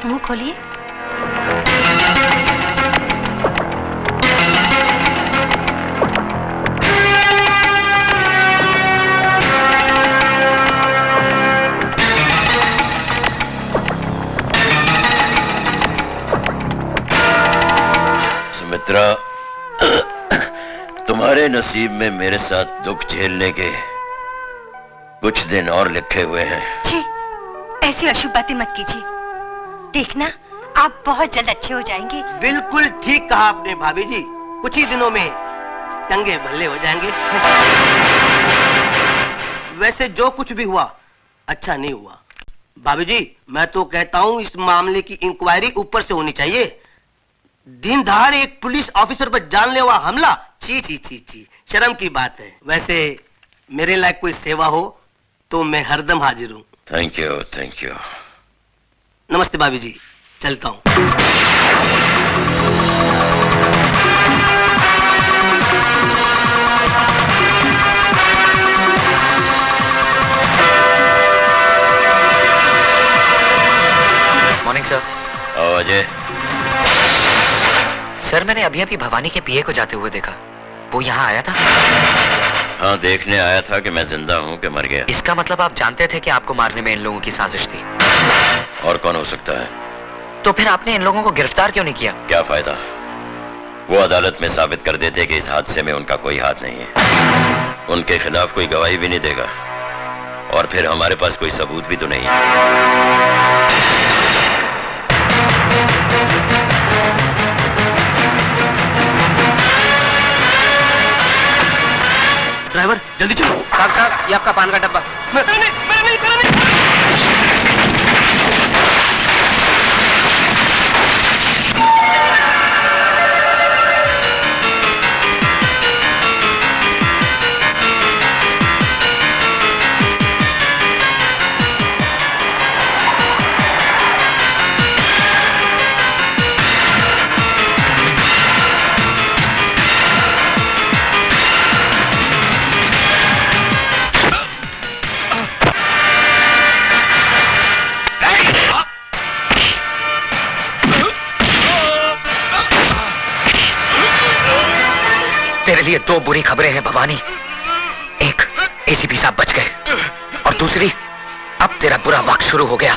मुंह खोलिए। सुमित्रा, तुम्हारे नसीब में मेरे साथ दुख झेलने के कुछ दिन और लिखे हुए हैं। छी, ऐसी अशुभ बातें मत कीजिए। देखना, आप बहुत जल्द अच्छे हो जाएंगे। बिल्कुल ठीक कहा आपने भाभी जी, कुछ ही दिनों में चंगे भले हो जाएंगे। वैसे जो कुछ भी हुआ अच्छा नहीं हुआ भाभी जी। मैं तो कहता हूँ इस मामले की इंक्वायरी ऊपर से होनी चाहिए। दिन दहाड़े एक पुलिस ऑफिसर पर जानलेवा हमला, छी छी छी छी, शर्म की बात है। वैसे मेरे लायक कोई सेवा हो तो मैं हरदम हाजिर हूँ। Thank you, thank you. नमस्ते भाभी जी, चलता हूँ। Morning sir. अजय। सर, मैंने अभी अभी भवानी के पीए को जाते हुए देखा। वो यहाँ आया था? हाँ, देखने आया था कि मैं जिंदा हूँ कि मर गया। इसका मतलब आप जानते थे कि आपको मारने में इन लोगों की साजिश थी? और कौन हो सकता है? तो फिर आपने इन लोगों को गिरफ्तार क्यों नहीं किया? क्या फायदा, वो अदालत में साबित कर देते कि इस हादसे में उनका कोई हाथ नहीं है। उनके खिलाफ कोई गवाही भी नहीं देगा और फिर हमारे पास कोई सबूत भी तो नहीं है। ड्राइवर जल्दी चलो। साहब साहब, ये आपका पान का डब्बा। मेरा नहीं। तेरे लिए दो बुरी खबरें हैं भवानी। एक, एसीपी साहब बच गए, और दूसरी, अब तेरा बुरा वक्त शुरू हो गया।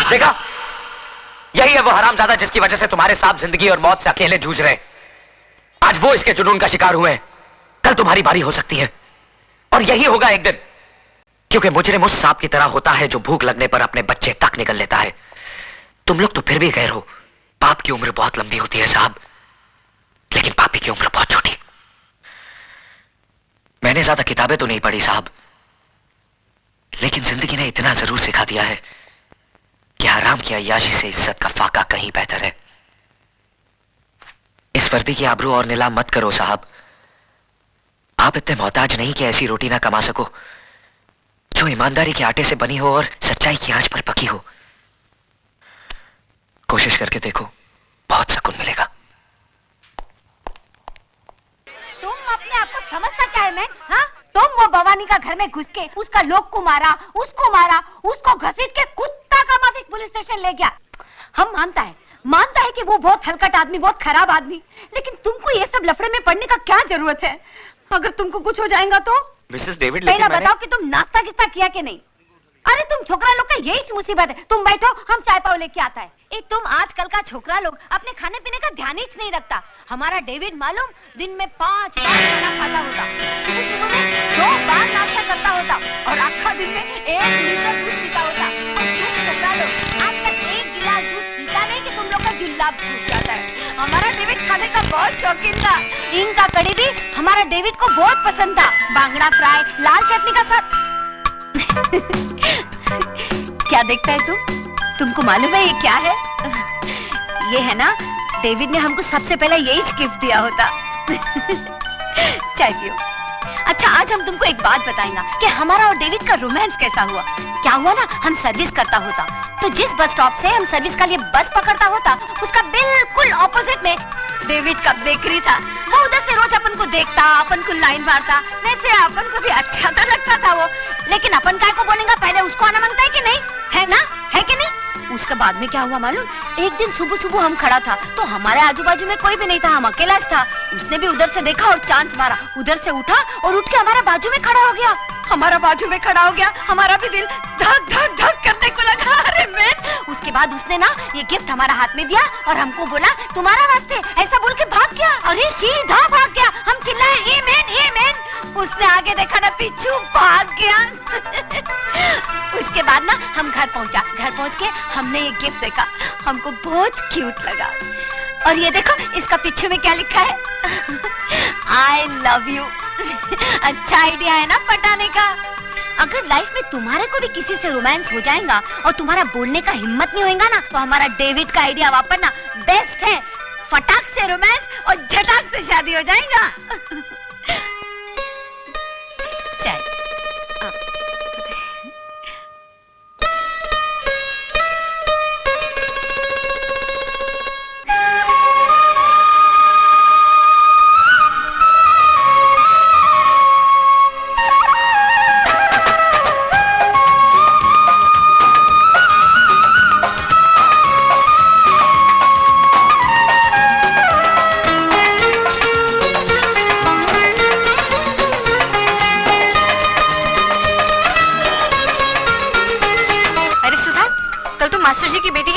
देखा, यही है वो हरामजादा जिसकी वजह से तुम्हारे साथ जिंदगी और मौत से अकेले जूझ रहे। आज वो इसके जुनून का शिकार हुए हैं, कल तुम्हारी बारी हो सकती है, और यही होगा एक दिन। क्योंकि मुजरिम उस सांप की तरह होता है जो भूख लगने पर अपने बच्चे तक निकल लेता है। तुम लोग तो फिर भी गैर हो। पाप की उम्र बहुत लंबी होती है साहब, लेकिन पापी की उम्र बहुत छोटी। मैंने ज्यादा किताबें तो नहीं पढ़ी साहब, लेकिन जिंदगी ने इतना जरूर सिखा दिया है कि हराम की अय्याशी से इज्जत का फाका कहीं बेहतर है। इस वर्दी की आबरू और नीलाम मत करो साहब। आप इतने मोहताज नहीं कि ऐसी रोटी ना कमा सको जो ईमानदारी के आटे से बनी हो और सच्चाई की आंच पर पकी हो। कोशिश करके देखो, बहुत सुकून मिलेगा। तुम अपने आप को समझता क्या है मैं? हाँ, तुम वो भवानी का घर में घुस के उसका लोग को मारा, उसको घसीट के कुत्ता का माफिक पुलिस स्टेशन ले गया। हम मानता है कि वो बहुत हलकट आदमी, बहुत खराब आदमी, लेकिन तुमको ये सब लफड़े में पड़ने का क्या जरूरत है? अगर तुमको कुछ हो जाएगा तो? मिसेस डेविड, पहला बताओ कि तुम नाश्ता किस्ता किया कि नहीं? अरे तुम छोकरा लोग का यही मुसीबत है। तुम बैठो, हम चाय पाव लेके आता है। एक तुम आजकल का छोकरा लोग अपने खाने पीने का ध्यान ही नहीं रखता। हमारा डेविड मालूम दिन में 5 बार खाना खाता होता, सुबह में 2 बार नाश्ता करता होता और आखा दिन में 1 लीटर दूध पीता होता। और तुम छोकरा लोग आज तक 1 गिलास दूध पीता नहीं कि तुम लोग का जुल्लाब छूट जाता है। हमारा डेविड खाने का बहुत शौकीन था। इनका कड़ी भी हमारा डेविड को बहुत पसंद था। बांगड़ा फ्राई, लाल चटनी का साथ। क्या देखता है तुमको मालूम है ये क्या है? ये है ना, डेविड ने हमको सबसे पहले यही गिफ्ट दिया होता। चाय पियो। अच्छा, आज हम तुमको एक बात बताएंगे कि हमारा और डेविड का रोमांस कैसा हुआ। क्या हुआ ना, हम सर्विस करता होता तो जिस बस स्टॉप से हम सर्विस का लिए बस पकड़ता होता उसका बिल्कुल ऑपोजिट में डेविड का बेकरी था। वो उधर से रोज अपन को देखता, अपन को लाइन मारता, वैसे अपन को भी अच्छा तो लगता था वो। लेकिन अपन काय को बोलेंगे, पहले उसको आना मांगता है कि नहीं, है ना, है कि नहीं? उसके बाद में क्या हुआ मालूम, एक दिन सुबह सुबह हम खड़ा था तो हमारे आजू बाजू में कोई भी नहीं था, हम अकेला था। उसने भी उधर से देखा और चांस मारा, उधर से उठा और उठ के हमारे बाजू में खड़ा हो गया। हमारा बाजू में खड़ा हो गया, हमारा भी दिल धक धक धक करने को लगा। अरे मैन, उसके बाद उसने ना ये गिफ्ट हमारा हाथ में दिया और हमको बोला तुम्हारा वास्ते, ऐसा बोल के भाग गया। अरे सीधा भाग गया। हम चिल्लाए ए मैन। उसने आगे देखा ना, पीछू भाग गया। उसके बाद ना हम घर पहुंचा। घर पहुंच के हमने ये गिफ्ट देखा, हमको बहुत क्यूट लगा। और ये देखो इसका पीछे में क्या लिखा है, आई लव यू। अच्छा आइडिया है ना पटाने का। अगर लाइफ में तुम्हारे को भी किसी से रोमांस हो जाएगा और तुम्हारा बोलने का हिम्मत नहीं होगा ना, तो हमारा डेविड का आइडिया वापरना बेस्ट है। फटाक से रोमांस और झटाक से शादी हो जाएगा। चाय।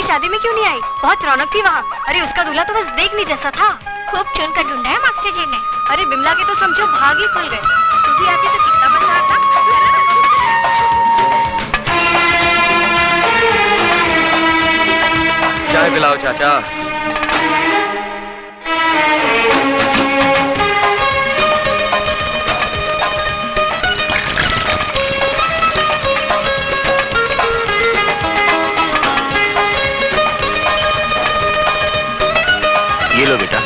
शादी में क्यों नहीं आई? बहुत रौनक थी वहाँ। अरे उसका दूल्हा तो बस देखने जैसा था। खूब चुन कर ढूंढा है मास्टर जी ने। अरे बिमला के तो समझो भाग ही खुल गए। तू भी आती तो कितना मजा आता। चाय पिलाओ चाचा। ये लो बेटा।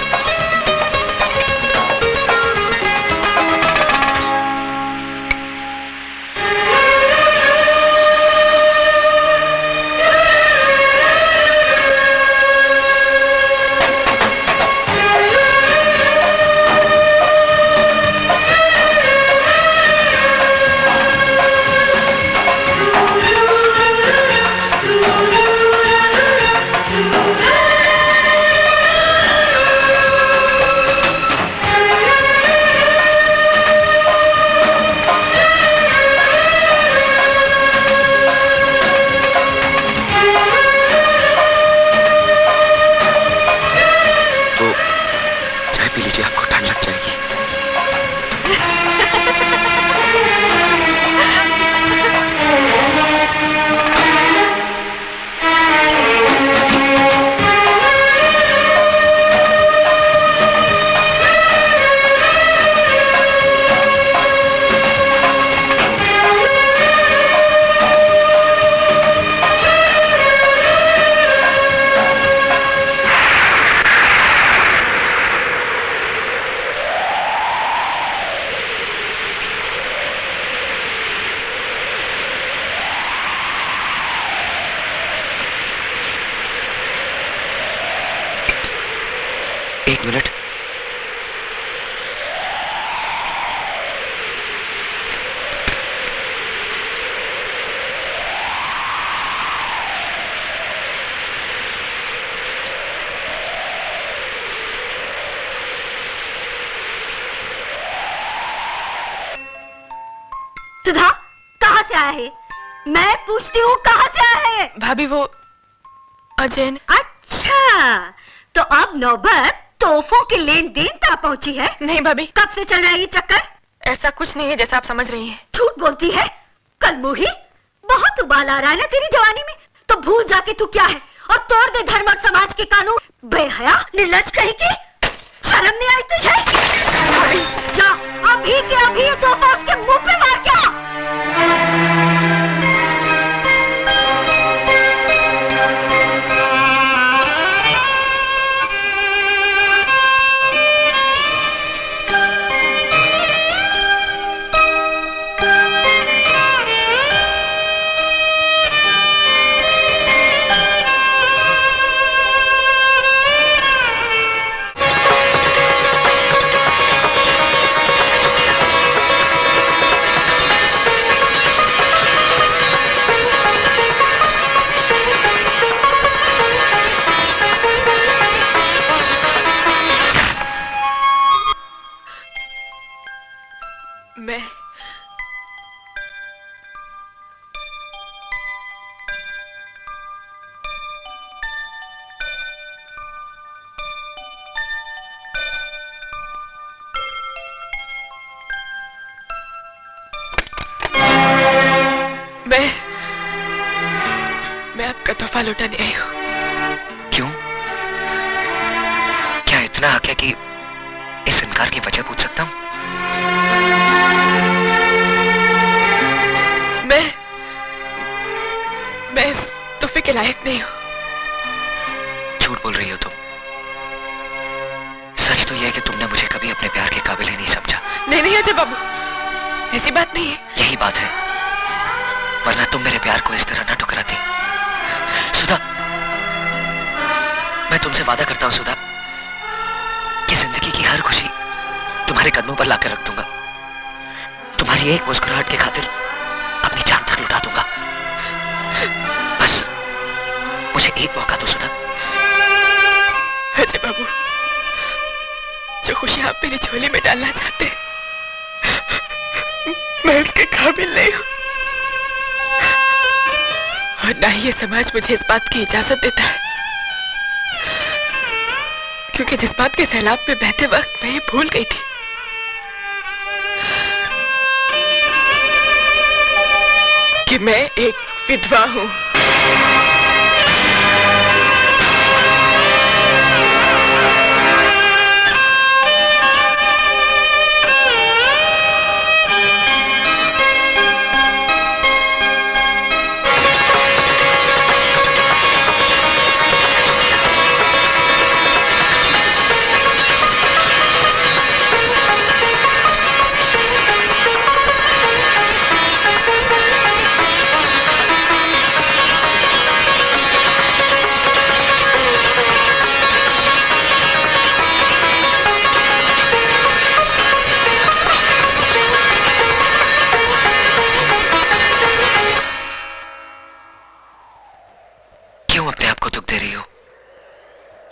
एक मिनट। सुधा, कहाँ से आया है? मैं पूछती हूँ कहाँ से आया है? भाभी वो अजय ने... अच्छा, तो अब नौबत तोहफों के लेन देन तक पहुँची है? नहीं भाभी, कब से चल रहा है ये चक्कर? ऐसा कुछ नहीं है जैसा आप समझ रही हैं। झूठ बोलती है कलमुही, बहुत उबाल आ रहा है ना तेरी जवानी में, तो भूल जाके तू क्या है और तोड़ दे धर्म और समाज के कानून। बेहया निर्लज कहीं की, शर्म नहीं आई तुझे? जा अभी के अभी तोहफा उसके मुंह पे मार के आ। मैं आपका तोहफा लौटाने आई हूँ। क्यों? क्या इतना हक है कि इस इनकार की वजह पूछ सकता हूँ? मैं इस तोहफे के लायक नहीं हूँ। झूठ बोल रही हो तुम। सच तो यह है कि तुमने मुझे कभी अपने प्यार के काबिल ही नहीं समझा। नहीं अजय बाबू, ऐसी बात नहीं है। यही बात है, वरना तुम मेरे प्यार को इस तरह ना ठुकराती। सुधा, मैं तुमसे वादा करता हूं सुधा, कि जिंदगी की हर खुशी तुम्हारे कदमों पर लाकर रख दूंगा। तुम्हारी एक मुस्कुराहट के खातिर अपनी जान तक लुटा दूंगा। बस मुझे एक मौका दो सुधा। अजय बाबू, जो खुशी आप मेरी झोली में डालना चाहते हैं, मैं उसके काबिल नहीं हूं, और ना ही ये समाज मुझे इस बात की इजाजत देता है, क्योंकि जिस बात के सैलाब में बहते वक्त मैं ये भूल गई थी कि मैं एक विधवा हूं।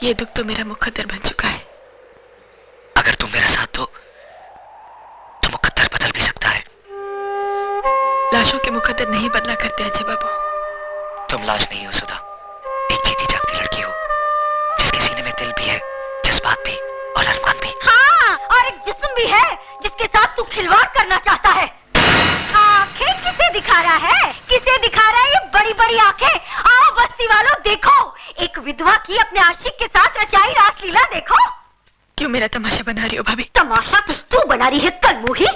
ये दुख तो मेरा मुकद्दर बन चुका है। अगर तुम मेरा साथ दो तो मुकद्दर बदल भी सकता है। लाशों के मुकद्दर नहीं बदला करते अजय बाबू। तुम लाश नहीं हो सुधा, एक जीती जागती लड़की हो, जिसके सीने में दिल भी है, जज्बात भी और अरमान भी। हाँ, और एक जिस्म भी है जिसके साथ तू खिलवाड़ करना चाहता है। आंखें किसे दिखा रहा है? किसे दिखा रहा है ये बड़ी बड़ी आंखें? आओ बस्ती वालों, देखो एक विधवा की अपने आशिक के साथ रचाई रासलीला देखो। क्यों मेरा तमाशा बना रही हो भाभी? तमाशा तो तू बना रही है कलमुही।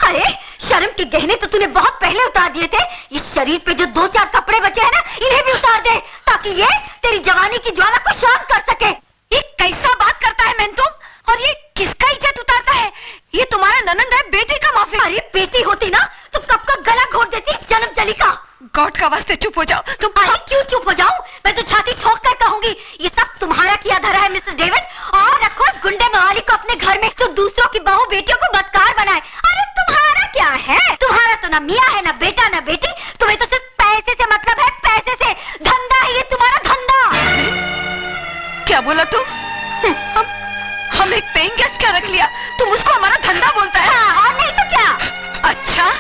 अरे शर्म के गहने तो तूने बहुत पहले उतार दिए थे। इस शरीर पे जो 2-4 कपड़े बचे हैं ना, इन्हें भी उतार दे, ताकि ये तेरी जवानी की ज्वाला को शांत कर सके। ये कैसा बात करता है मैन तुम? और ये किसका इज्जत उतारता है? ये तुम्हारा ननंद है, बेटे का माफी। अरे बेटी होती ना तो कब का गला घोट देती जन्म जली का। गॉड का वास्ते चुप हो जाओ तुम। अरे क्यों चुप हो जाऊं? मैं तो छाती ठोक कर कहूंगी, ये सब तुम्हारा किया धरा है मिसेस डेविड। और रखो इस गुंडे मवाली को अपने घर में, जो दूसरों की बहू बेटियों को बदकार बनाए। अरे तुम्हारा क्या है? तुम्हारा तो ना मियाँ है, ना बेटा, ना बेटी। तुम्हें तो सिर्फ पैसे से मतलब है, पैसे से। धंधा है ये तुम्हारा, धंधा। क्या बोला तुम? हम एक पेइंग गेस्ट क्या रख लिया, तुम उसको हमारा धंधा बोलता है? हाँ, और नहीं तो क्या। अच्छा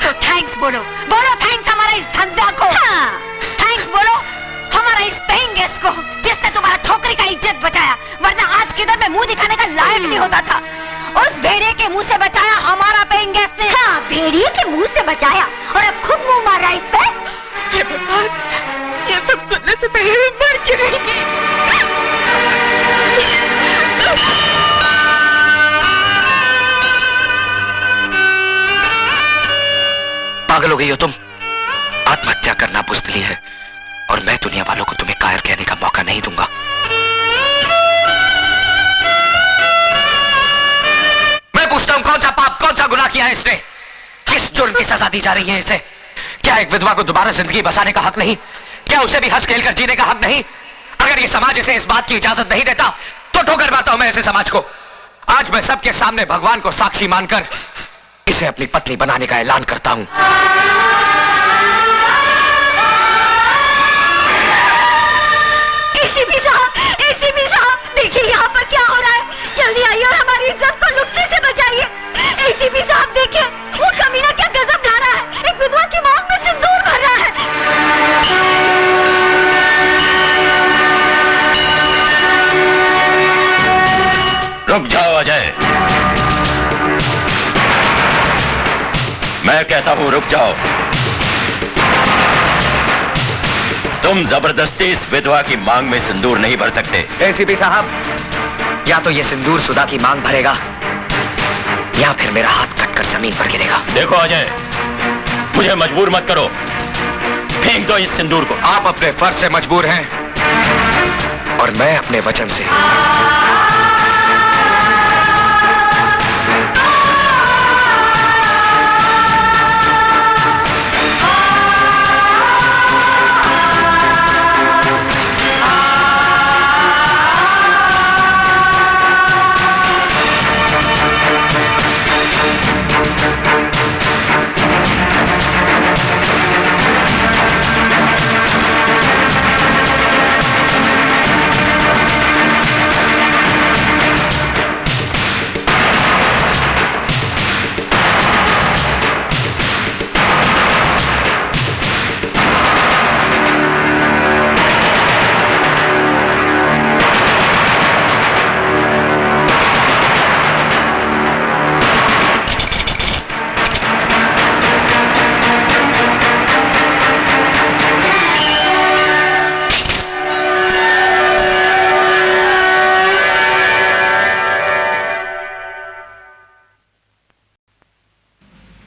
तो थैंक्स बोलो, बोलो थैंक्स हमारा इस धंधे हो गई हो तुम। आत्महत्या करना बुज़दिली है और मैं दुनिया वालों को तुम्हें कायर कहने का मौका नहीं दूंगा। मैं पूछता हूं, कौन सा पाप, कौन सा गुनाह किया है इसने? किस जुर्म की सजा दी जा रही है इसे? क्या एक विधवा को दोबारा जिंदगी बसाने का हक नहीं? क्या उसे भी हंस खेल कर जीने का हक नहीं? अगर ये समाज इसे इस बात की इजाजत नहीं देता तो ठोकर मारता हूं मैं ऐसे समाज को। आज मैं सबके सामने भगवान को साक्षी मानकर इसे अपनी पत्नी बनाने का ऐलान करता हूं। एसीपी साहब, देखिए यहाँ पर क्या हो रहा है। जल्दी आइए और हमारी इज्जत को लुटने से बचाइए। एसीपी साहब देखिए, वो कमीना क्या गजब ला रहा है। एक विधवा की मांग में सिंदूर भर रहा है। रुक जाओ अजय, मैं कहता हूं रुक जाओ। तुम जबरदस्ती इस विधवा की मांग में सिंदूर नहीं भर सकते। एसीपी साहब, या तो ये सिंदूर सुधा की मांग भरेगा या फिर मेरा हाथ कटकर जमीन पर गिरेगा। देखो अजय, मुझे मजबूर मत करो, फेंक दो इस सिंदूर को। आप अपने फर्ज से मजबूर हैं और मैं अपने वचन से।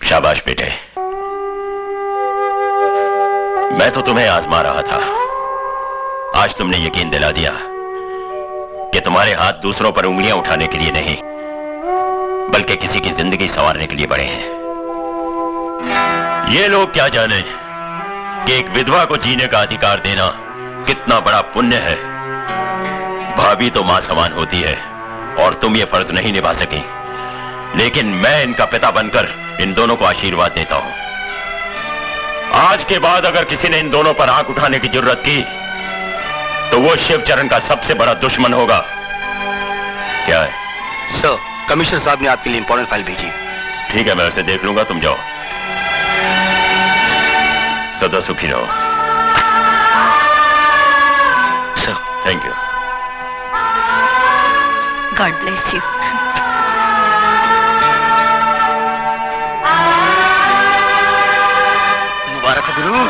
शाबाश बेटे, मैं तो तुम्हें आजमा रहा था। आज तुमने यकीन दिला दिया कि तुम्हारे हाथ दूसरों पर उंगलियां उठाने के लिए नहीं, बल्कि किसी की जिंदगी संवारने के लिए बड़े हैं। ये लोग क्या जाने कि एक विधवा को जीने का अधिकार देना कितना बड़ा पुण्य है। भाभी तो मां समान होती है और तुम ये फर्ज नहीं निभा सकी, लेकिन मैं इनका पिता बनकर इन दोनों को आशीर्वाद देता हूं। आज के बाद अगर किसी ने इन दोनों पर आंख उठाने की जरूरत की तो वो शिवचरण का सबसे बड़ा दुश्मन होगा। क्या है? सर, कमिश्नर साहब ने आपके लिए इंपॉर्टेंट फाइल भेजी। ठीक है, मैं उसे देख लूंगा, तुम जाओ। सदा सुखी रहो। Sir, thank you. God bless you. मुबारक हो गुरु।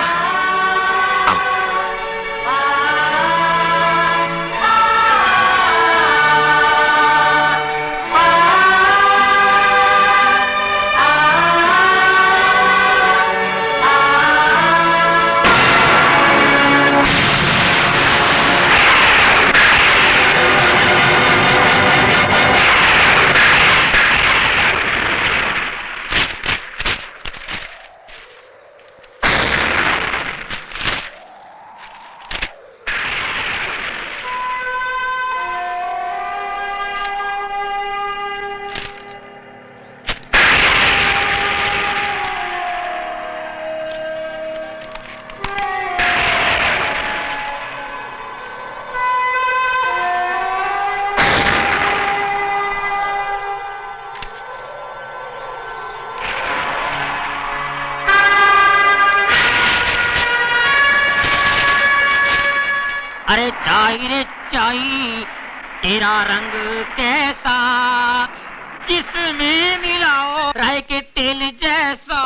अरे चाई रे चाई तेरा रंग कैसा, जिसमें मिलाओ राय के तेल जैसा।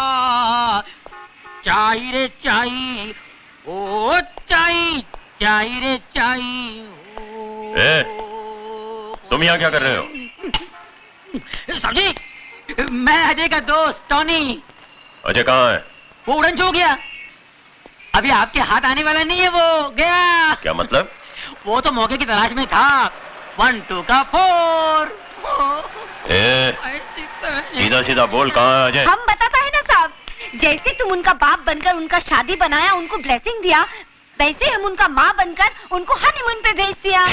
चाई रे चाई, ओ चाई, चाई रे चाई। तुम यहाँ क्या कर रहे हो? सर जी, मैं अजय का दोस्त टॉनी। अजय कहाँ है? वो उड़न छू गया। अभी आपके हाथ आने वाला नहीं है, वो गया। क्या मतलब? वो तो मौके की तलाश में था। 1 2 का 4 ए, 5 6 7 सीधा सीधा बोल, कहाँ है अजय? हम बताता है ना साहब, जैसे तुम उनका बाप बनकर उनका शादी बनाया, उनको ब्लेसिंग दिया, वैसे हम उनका माँ बनकर उनको हनीमून पे भेज दिया।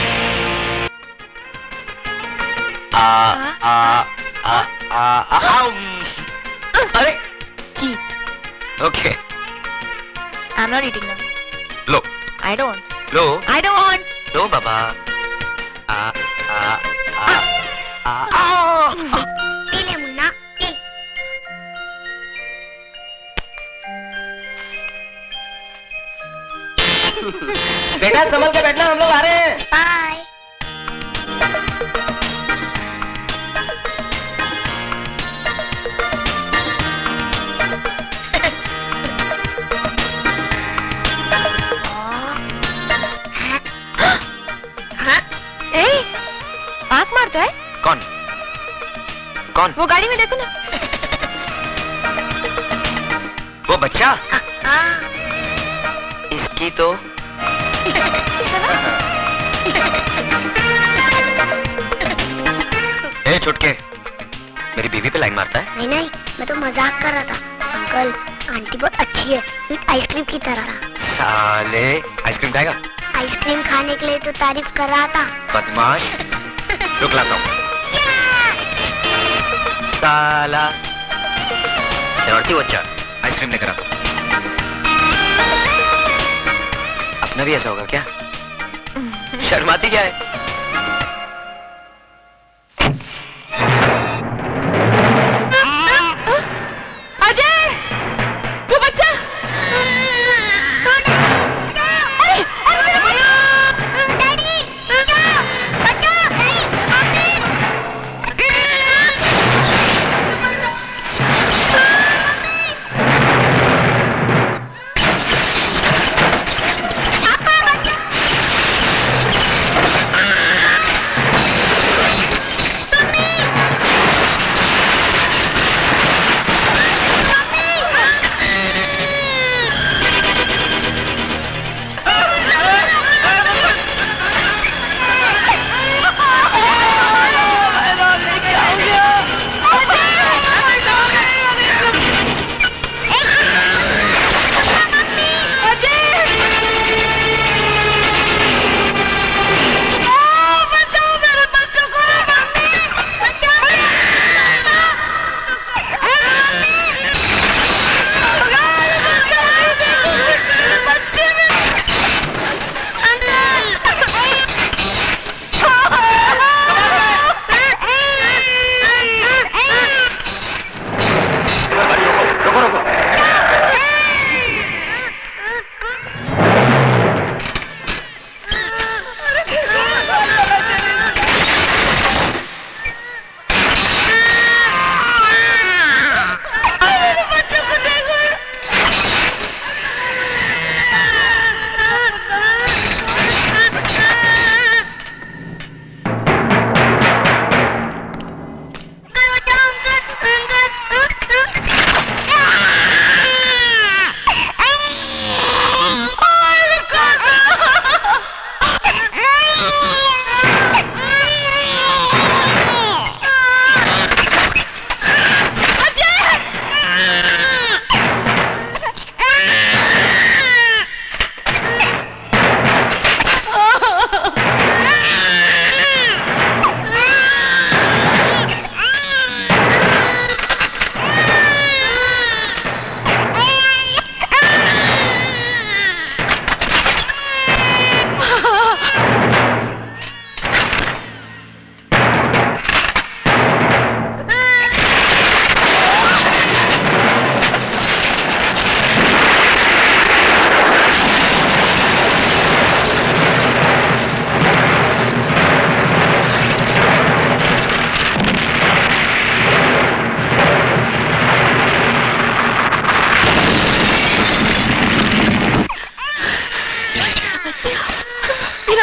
अरे cheat. Okay, I am not eating now. Low I don't. Low I don't. Low Baba. P ले मुन्ना, पी। बेटा संभल के बैठना, हम लोग आ रहे हैं। बाय। आँख मारता है? कौन कौन? वो गाड़ी में देखो ना। वो बच्चा? इसकी तो ए छुटके, मेरी बीवी पे लाइन मारता है? नहीं नहीं, मैं तो मजाक कर रहा था। अंकल, आंटी बहुत अच्छी है, स्वीट आइसक्रीम की तरह। साले, आइसक्रीम खाएगा? आइसक्रीम खाने के लिए तो तारीफ कर रहा था। बदमाश, रुक लाता हूँ। साला शरारती बच्चा, आइसक्रीम लेकर आता हूँ। अपना भी ऐसा होगा क्या? शर्माती क्या है?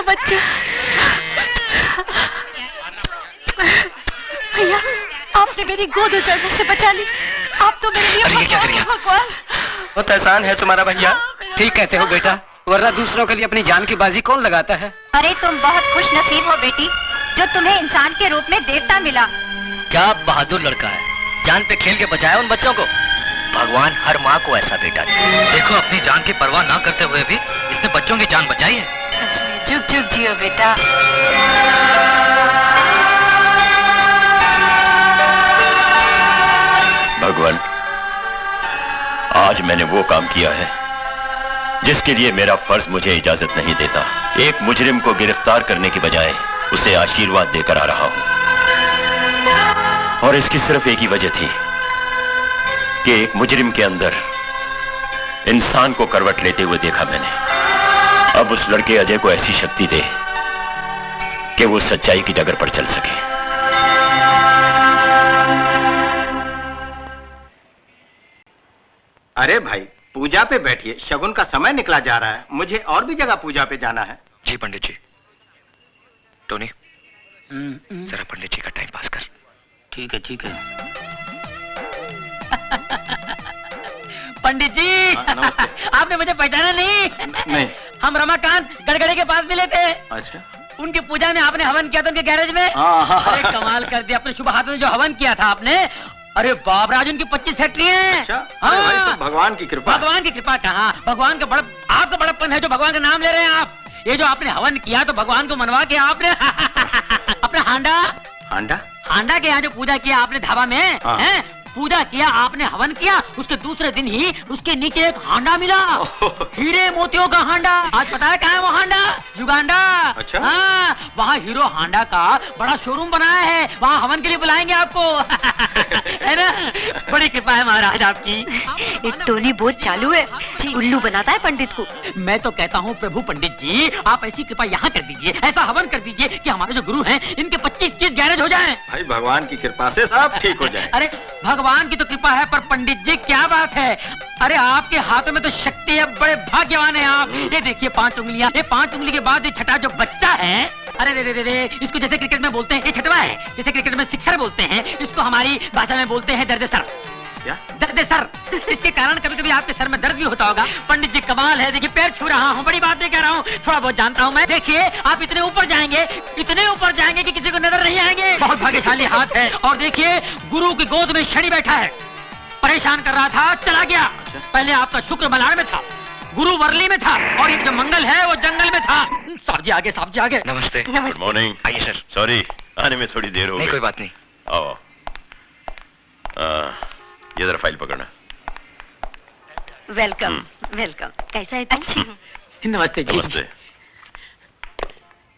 बच्चा। भैया, आपने मेरी गोद उजाड़ने से बचा ली। आप तो मेरे लिए अरे ये क्या कर रही हैं? भगवान। बहुत एहसान है तुम्हारा भैया। ठीक कहते हो बेटा, वरना दूसरों के लिए अपनी जान की बाजी कौन लगाता है। अरे तुम बहुत खुश नसीब हो बेटी, जो तुम्हें इंसान के रूप में देवता मिला। क्या बहादुर लड़का है, जान पे खेल के बचाया उन बच्चों को। भगवान हर माँ को ऐसा बेटा दे। देखो अपनी जान की परवाह ना करते हुए भी इसने बच्चों की जान बचाई है। जुग जुग जियो बेटा। भगवान, आज मैंने वो काम किया है जिसके लिए मेरा फर्ज मुझे इजाजत नहीं देता। एक मुजरिम को गिरफ्तार करने की बजाय उसे आशीर्वाद देकर आ रहा हूं, और इसकी सिर्फ एक ही वजह थी कि एक मुजरिम के अंदर इंसान को करवट लेते हुए देखा मैंने। अब उस लड़के अजय को ऐसी शक्ति दे कि वो सच्चाई की डगर पर चल सके। अरे भाई, पूजा पे बैठिए, शगुन का समय निकला जा रहा है। मुझे और भी जगह पूजा पे जाना है। जी पंडित जी। टोनी, जरा पंडित जी का टाइम पास कर। ठीक है ठीक है। पंडित जी, आपने मुझे पहचाना नहीं? नहीं। हम रमाकांत गड़गड़े के पास मिले थे। अच्छा। उनकी पूजा में आपने हवन किया था उनके गैरेज में। अरे कमाल कर दिया, अपने शुभ हाथों में जो हवन किया था आपने। अरे बाप राज, उनकी 25 फैक्ट्री है। अच्छा? अरे भाई, सब भगवान की कृपा। भगवान की कृपा कहाँ, भगवान का बड़ा, आपका बड़प्पन है जो भगवान का नाम ले रहे हैं आप। ये जो आपने हवन किया तो भगवान को मनवा के आपने अपना हांडा हांडा के यहाँ जो पूजा किया आपने धाबा में, हैं? पूजा किया आपने, हवन किया, उसके दूसरे दिन ही उसके नीचे एक हांडा मिला, हीरे मोतियों का हांडा। आज पता है कहाँ है वो हांडा? युगांडा। अच्छा? हाँ, वहाँ हीरो हांडा का बड़ा शोरूम बनाया है, वहाँ हवन के लिए बुलाएंगे आपको। है ना? बड़ी कृपा है महाराज आपकी। एक टोनी बहुत चालू है, उल्लू बनाता है पंडित को। मैं तो कहता हूँ प्रभु पंडित जी, आप ऐसी कृपा यहाँ कर दीजिए, ऐसा हवन कर दीजिए कि हमारे जो गुरु हैं इनके 25-30 गैरेज हो जाएं। भाई भगवान की कृपा से सब ठीक हो जाए। अरे भगवान की तो कृपा है, पर पंडित जी क्या बात है, अरे आपके हाथों में तो शक्ति है, बड़े भाग्यवान हैं आप। ये देखिए 5 उंगलियां, ये 5 उंगली के बाद ये छठा जो बच्चा है, अरे रे रे रे, इसको जैसे क्रिकेट में बोलते हैं ये छठवा है, जैसे क्रिकेट में सिक्सर बोलते हैं, इसको हमारी भाषा में बोलते हैं दर्द सर। क्या? दर्द सर। इसके कारण कभी कभी आपके सर में दर्द भी होता होगा। पंडित जी कमाल है, देखिए पैर छू रहा हूँ, बड़ी बात नहीं कह रहा हूँ, थोड़ा बहुत जानता हूँ मैं। देखिए आप इतने ऊपर जाएंगे कि किसी को नजर नहीं आएंगे। बहुत भाग्यशाली हाथ है। और देखिए गुरु की गोद में शनि बैठा है, परेशान कर रहा था, चला गया। पहले आपका शुक्र मलाड़ में था, गुरु वर्ली में था, और ये जो मंगल है वो जंगल में था। साहब जी आगे, साहब जी आगे। नमस्ते। Good morning. आइए सर। सॉरी, आने में थोड़ी देर हो नहीं गई। कोई बात नहीं। आओ। ये जरा फाइल पकड़ना। Welcome welcome. कैसा है तुम? अच्छी। नमस्ते जी। नमस्ते।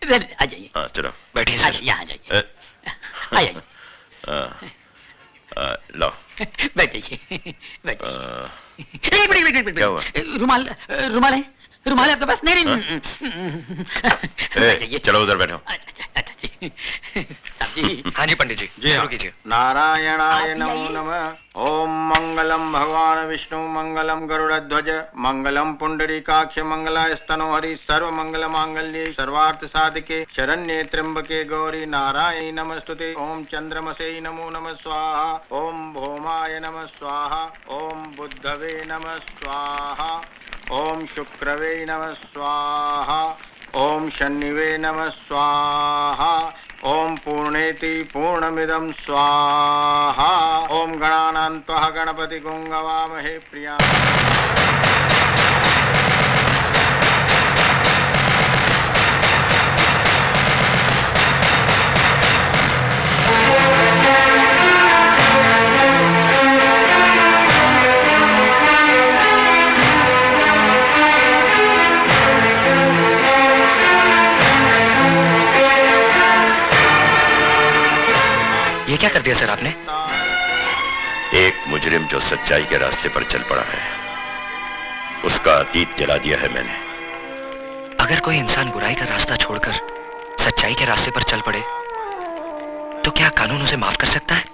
आ जाइए। हाँ चलो बैठिए आ सर। जाइए, यहाँ आ जाइए। आ जाइए। लो। बैठिए बैठिए। अ, क्या हुआ? रुमाल रुमाल है, रुमाल है आपके पास? नहीं ए, चलो उधर बैठो। अच्छा जी। साहब जी। हाँ जी पंडित जी, जी शुरू हाँ। कीजिए। नारायणाय नमो नमः। ओम मंगलम भगवान विष्णु, मंगलम गरुड़ध्वज, मंगलम पुंडरीकाक्ष, मंगलास्तनो हरि, सर्व मंगल मांगल्ये, सर्वार्थ साधिके, शरण्ये त्र्यंबके गौरी, नारायणी नमस्तुते। ओम चंद्रमसे नमो नमः स्वाहा, ओम भौमाय नमः स्वाहा, ओम बुद्धवे नमः स्वाहा, ओम शुक्रवे नमः स्वाहा, ओम शनिवे नमः स्वाहा, ओम पूर्णेति पूर्णमिदं स्वाहा, ओम गणानान्त्वा गणपति गुंगवामहे प्रिया। ये क्या कर दिया सर आपने? एक मुजरिम जो सच्चाई के रास्ते पर चल पड़ा है, उसका अतीत जला दिया है मैंने। अगर कोई इंसान बुराई का रास्ता छोड़कर सच्चाई के रास्ते पर चल पड़े तो क्या कानून उसे माफ कर सकता है?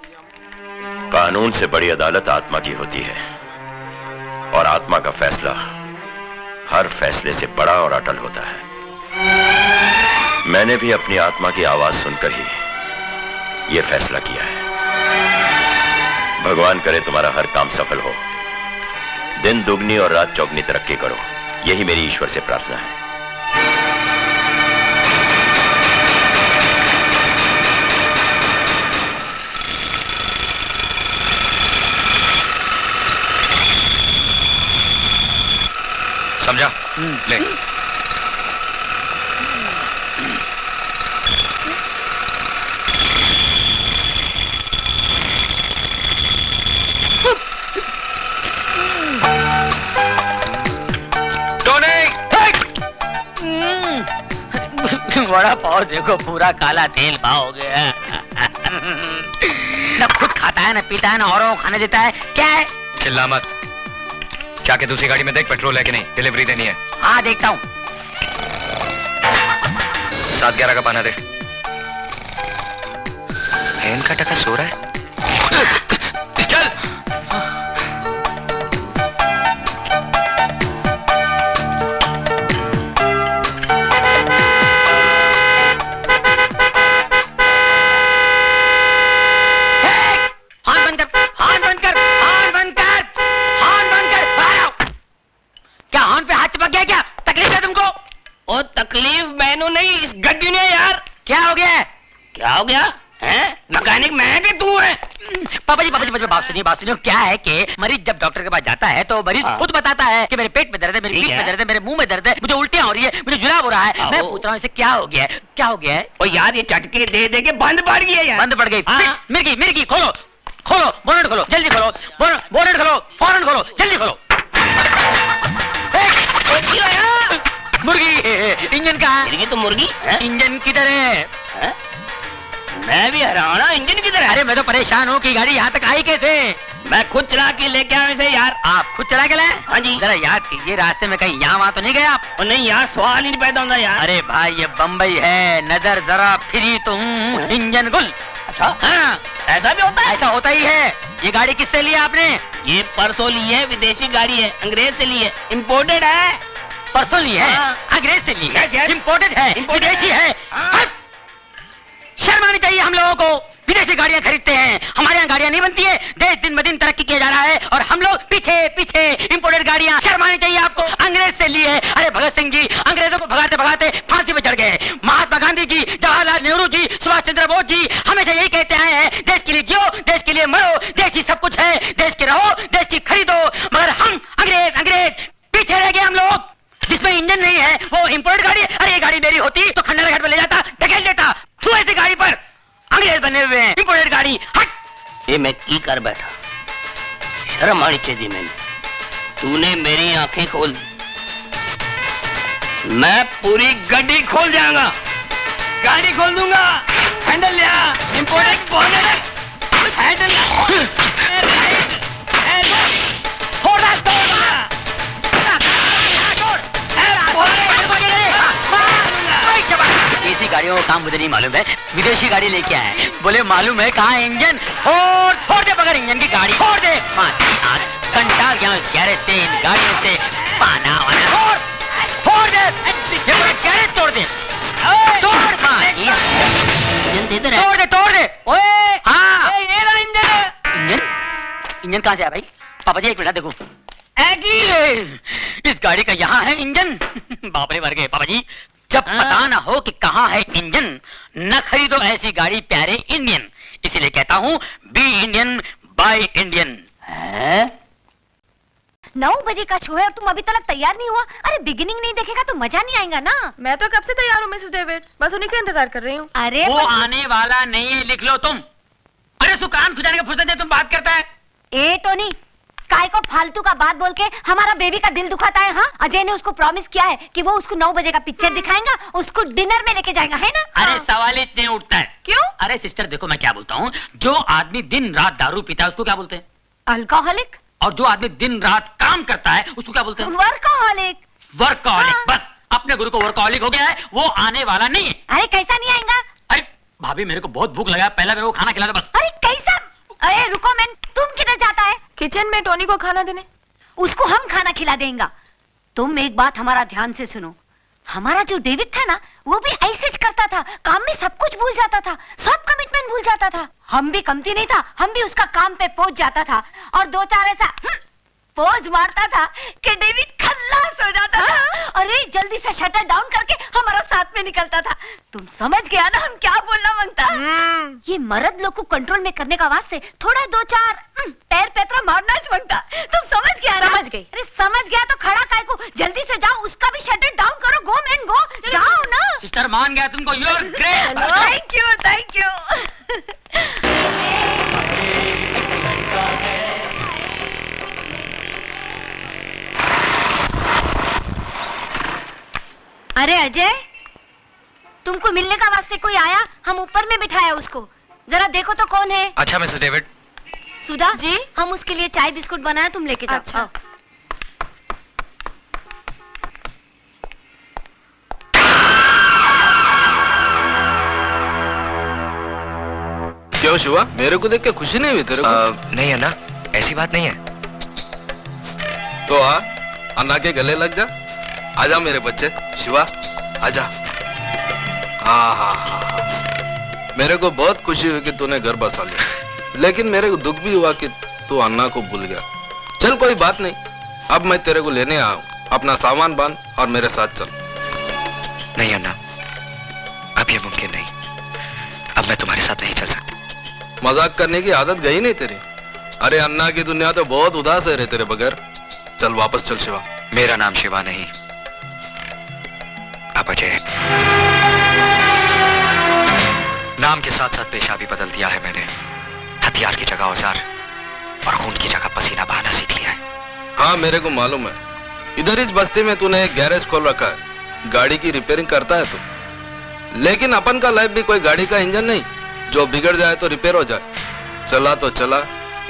कानून से बड़ी अदालत आत्मा की होती है, और आत्मा का फैसला हर फैसले से बड़ा और अटल होता है। मैंने भी अपनी आत्मा की आवाज सुनकर ही यह फैसला किया है। भगवान करे तुम्हारा हर काम सफल हो। दिन दुगनी और रात चौगनी तरक्की करो, यही मेरी ईश्वर से प्रार्थना है। समझा? ले। बड़ा पाव देखो, पूरा काला तेल पाव हो गया। न खुद खाता है, न पीता है, न औरों को खाने देता है। क्या है? चिल्ला मत। जाके दूसरी गाड़ी में देख पेट्रोल है कि नहीं, डिलीवरी देनी है। हाँ देखता हूँ। 7-11 का पाना दे। बहन का टका सो रहा है। चल। तकलीफ मैनू नहीं, इस गड्डी ने यार। क्या हो गया? क्या हो गया है? मैकेनिक मैं कि तू है? पापा जी बात सुनिए। क्या है कि मरीज जब डॉक्टर के पास जाता है तो मरीज खुद बताता है कि मेरे पेट में दर्द है, मेरी पीठ में दर्द है, मेरे मुंह में दर्द है, मुझे उल्टियां हो रही है, मुझे जुलाब हो रहा है। मैं पूछ रहा हूँ इसे क्या हो गया है? क्या हो गया है? ओ यार, ये चटके दे दे के बंद पड़ गई है यार। बंद पड़ गई। मिर्गी खोलो, बोनट खोलो, जल्दी खोलो, बोनट खोलो, फौरन खोलो, जल्दी खोलो। मुर्गी, इंजन कहाँ है? तो मुर्गी इंजन किधर है? मैं भी हैरान हूँ, इंजन किधर है? अरे मैं तो परेशान हूँ कि गाड़ी यहाँ तक आई कैसे? मैं खुद चला के लेके आया इसे यार। आप खुद चला के लाए? हाँ जी। जरा याद कीजिए, रास्ते में कहीं यहाँ वहाँ तो नहीं गए आप? और नहीं यार, सवाल ही नहीं पैदा होता यार। अरे भाई ये बम्बई है, नजर जरा फिरी तुम, इंजन गुल। अच्छा हाँ, ऐसा भी होता है? ऐसा होता ही है। ये गाड़ी किससे ली आपने? ये परसों ली है, विदेशी गाड़ी है, अंग्रेज से ली है, इम्पोर्टेड है। परसों ली है? हाँ। अंग्रेज से ली है? Yes, yes। इम्पोर्टेड है, Imported विदेशी है। है। हाँ। शर्म आनी चाहिए हम लोगों को। विदेशी गाड़ियां खरीदते हैं, हमारे यहाँ गाड़ियां नहीं बनती है। देश दिन ब दिन तरक्की किया जा रहा है और हम लोग पीछे इंपोर्टेड गाड़ियां। शर्म आनी चाहिए आपको। अंग्रेज से ली है। अरे भगत सिंह जी अंग्रेजों को भगाते भगाते फांसी पे चढ़ गए। महात्मा गांधी जी, जवाहरलाल नेहरू जी, सुभाष चंद्र बोस जी हमेशा यही कहते आए हैं, देश के लिए जियो, देश के लिए मरो, देश ही सब कुछ है, देश के रहो, देश की खरीदो। मगर हम अंग्रेज पीछे रह गए। हम लोग जिसमें इंजन नहीं है वो इंपोर्टेड गाड़ी है। अरे ये गाड़ी मेरी होती तो खंडर घाट में ले जाता, ढकेल देता। तू ऐसी गाड़ी पर अंग्रेज बने हुए हैं, इंपोर्टेड गाड़ी। हट। ये मैं की कर बैठा, शर्म आनी चाहिए मैंने। तूने मेरी आंखें खोल दी, मैं पूरी गड्डी खोल जाऊंगा, गाड़ी खोल दूंगा। हैंडल लिया, इंपोर्टेड बोनट, हैंडल देसी गाड़ियों का काम मुझे नहीं मालूम है, विदेशी गाड़ी लेके आए हैं। बोले मालूम है कहाँ इंजन? फोड़ दे बगैर इंजन की गाड़ी, फोड़ दे। घंटा गया गैरेज से, इन गाड़ियों से पाना वाना फोड़ दे। ये गैरेज तोड़ दे, तोड़ दे। ओए हाँ, इंजन कहाँ से आया भाई? पापा जी एक मिनट देखो, इस गाड़ी का यहाँ है इंजन। बाप रे मर गए पापा जी। जब पता ना हो कि कहाँ है इंजन, न खरीदो ऐसी गाड़ी प्यारे इंडियन। इसीलिए कहता हूँ बी इंडियन बाय इंडियन। 9 बजे का शो है और तुम अभी तक तैयार नहीं हुआ। अरे बिगिनिंग नहीं देखेगा तो मजा नहीं आएगा ना। मैं तो कब से तैयार हूँ मिसेस डेविड, बस उन्हीं का इंतजार कर रही हूँ। अरे वो आने वाला नहीं है, लिख लो तुम। अरे सुकान खुजाने का फुर्सत है, तुम बात करता है। ए टोनी, काय को फालतू का बात बोल के हमारा बेबी का दिल दुखाता है? हाँ, अजय ने उसको प्रॉमिस किया है कि वो उसको 9 बजे का पिक्चर दिखाएगा, उसको डिनर में लेके जाएगा, है ना? अरे सवाल ही नहीं उठता है। क्यों? अरे सिस्टर देखो मैं क्या बोलता हूँ, जो आदमी दिन रात दारू पीता है उसको क्या बोलते हैं? अल्कोहलिक। और जो आदमी दिन रात काम करता है उसको क्या बोलते हैं? वर्कोहलिक। वर्कहॉलिक। हाँ। बस अपने गुरु को वर्कहॉलिक हो गया है, वो आने वाला नहीं है। अरे कैसा नहीं आएगा? अरे भाभी मेरे को बहुत भूख लगा, पहले मेरे को खाना खिला दो बस। अरे कैसा? अरे रुको मैन, तुम किधर जाता है? किचन में टोनी को खाना देने। उसको हम खाना खिला देंगे। तुम एक बात हमारा ध्यान से सुनो, हमारा जो डेविड था ना, वो भी ऐसे ही करता था, काम में सब कुछ भूल जाता था, सब कमिटमेंट भूल जाता था। हम भी कमती नहीं था, हम भी उसका काम पे पहुंच जाता था और 2-4 ऐसा पोज मारता था कि डेविड खल्लास हो जाता था। अरे जल्दी से शटर डाउन करके हमारा साथ में निकलता था। तुम समझ गया ना हम क्या बोलना मांगता। ये मर्द लोग को कंट्रोल में करने का वास्ते थोड़ा दो चार पैर पैतरा मारना च मांगता। तुम समझ गया ना? समझ गई। अरे समझ गया तो खड़ा काय को, जल्दी से जाओ, उसका भी शटर डाउन करो। गो मैन गो, जाओ ना। सिस्टर मान गया तुमको, you are great. Thank you thank you. अरे अजय, तुमको मिलने का वास्ते कोई आया, हम ऊपर में बिठाया उसको, जरा देखो तो कौन है। अच्छा मिसेस डेविड। सुधा जी? हम उसके लिए चाय बिस्कुट बनाया, तुम लेके जाओ। अच्छा। आओ। क्यों शिवा, मेरे को देख के खुशी नहीं हुई तेरे को? नहीं अन्ना, ऐसी बात नहीं है। तो आ, अन्ना के गले लग जा। आजा मेरे बच्चे, शिवा आजा। हाँ हाँ हाँ, मेरे को बहुत खुशी हुई कि तूने घर बसा लिया, लेकिन मेरे को दुख भी हुआ कि तू अन्ना को भूल गया। चल कोई बात नहीं, अब मैं तेरे को लेने आया हूँ। अपना सामान बांध और मेरे साथ चल। नहीं अन्ना, अब ये मुमकिन नहीं। अब मैं तुम्हारे साथ नहीं चल सकता। मजाक करने की आदत गई नहीं तेरी। अरे अन्ना की दुनिया तो बहुत उदास है रे तेरे बगैर। चल वापस चल शिवा। मेरा नाम शिवा नहीं, अब अजय। नाम के साथ साथ पेशा भी बदल दिया है मैंने। हथियार की जगह औजार और खून की जगह पसीना बहाना सीख लिया है। हाँ मेरे को मालूम है, इधर इस बस्ती में तूने एक गैरेज खोल रखा है, गाड़ी की रिपेयरिंग करता है तू। लेकिन अपन का लाइफ भी कोई गाड़ी का इंजन नहीं, जो बिगड़ जाए तो रिपेयर हो जाए। चला तो चला,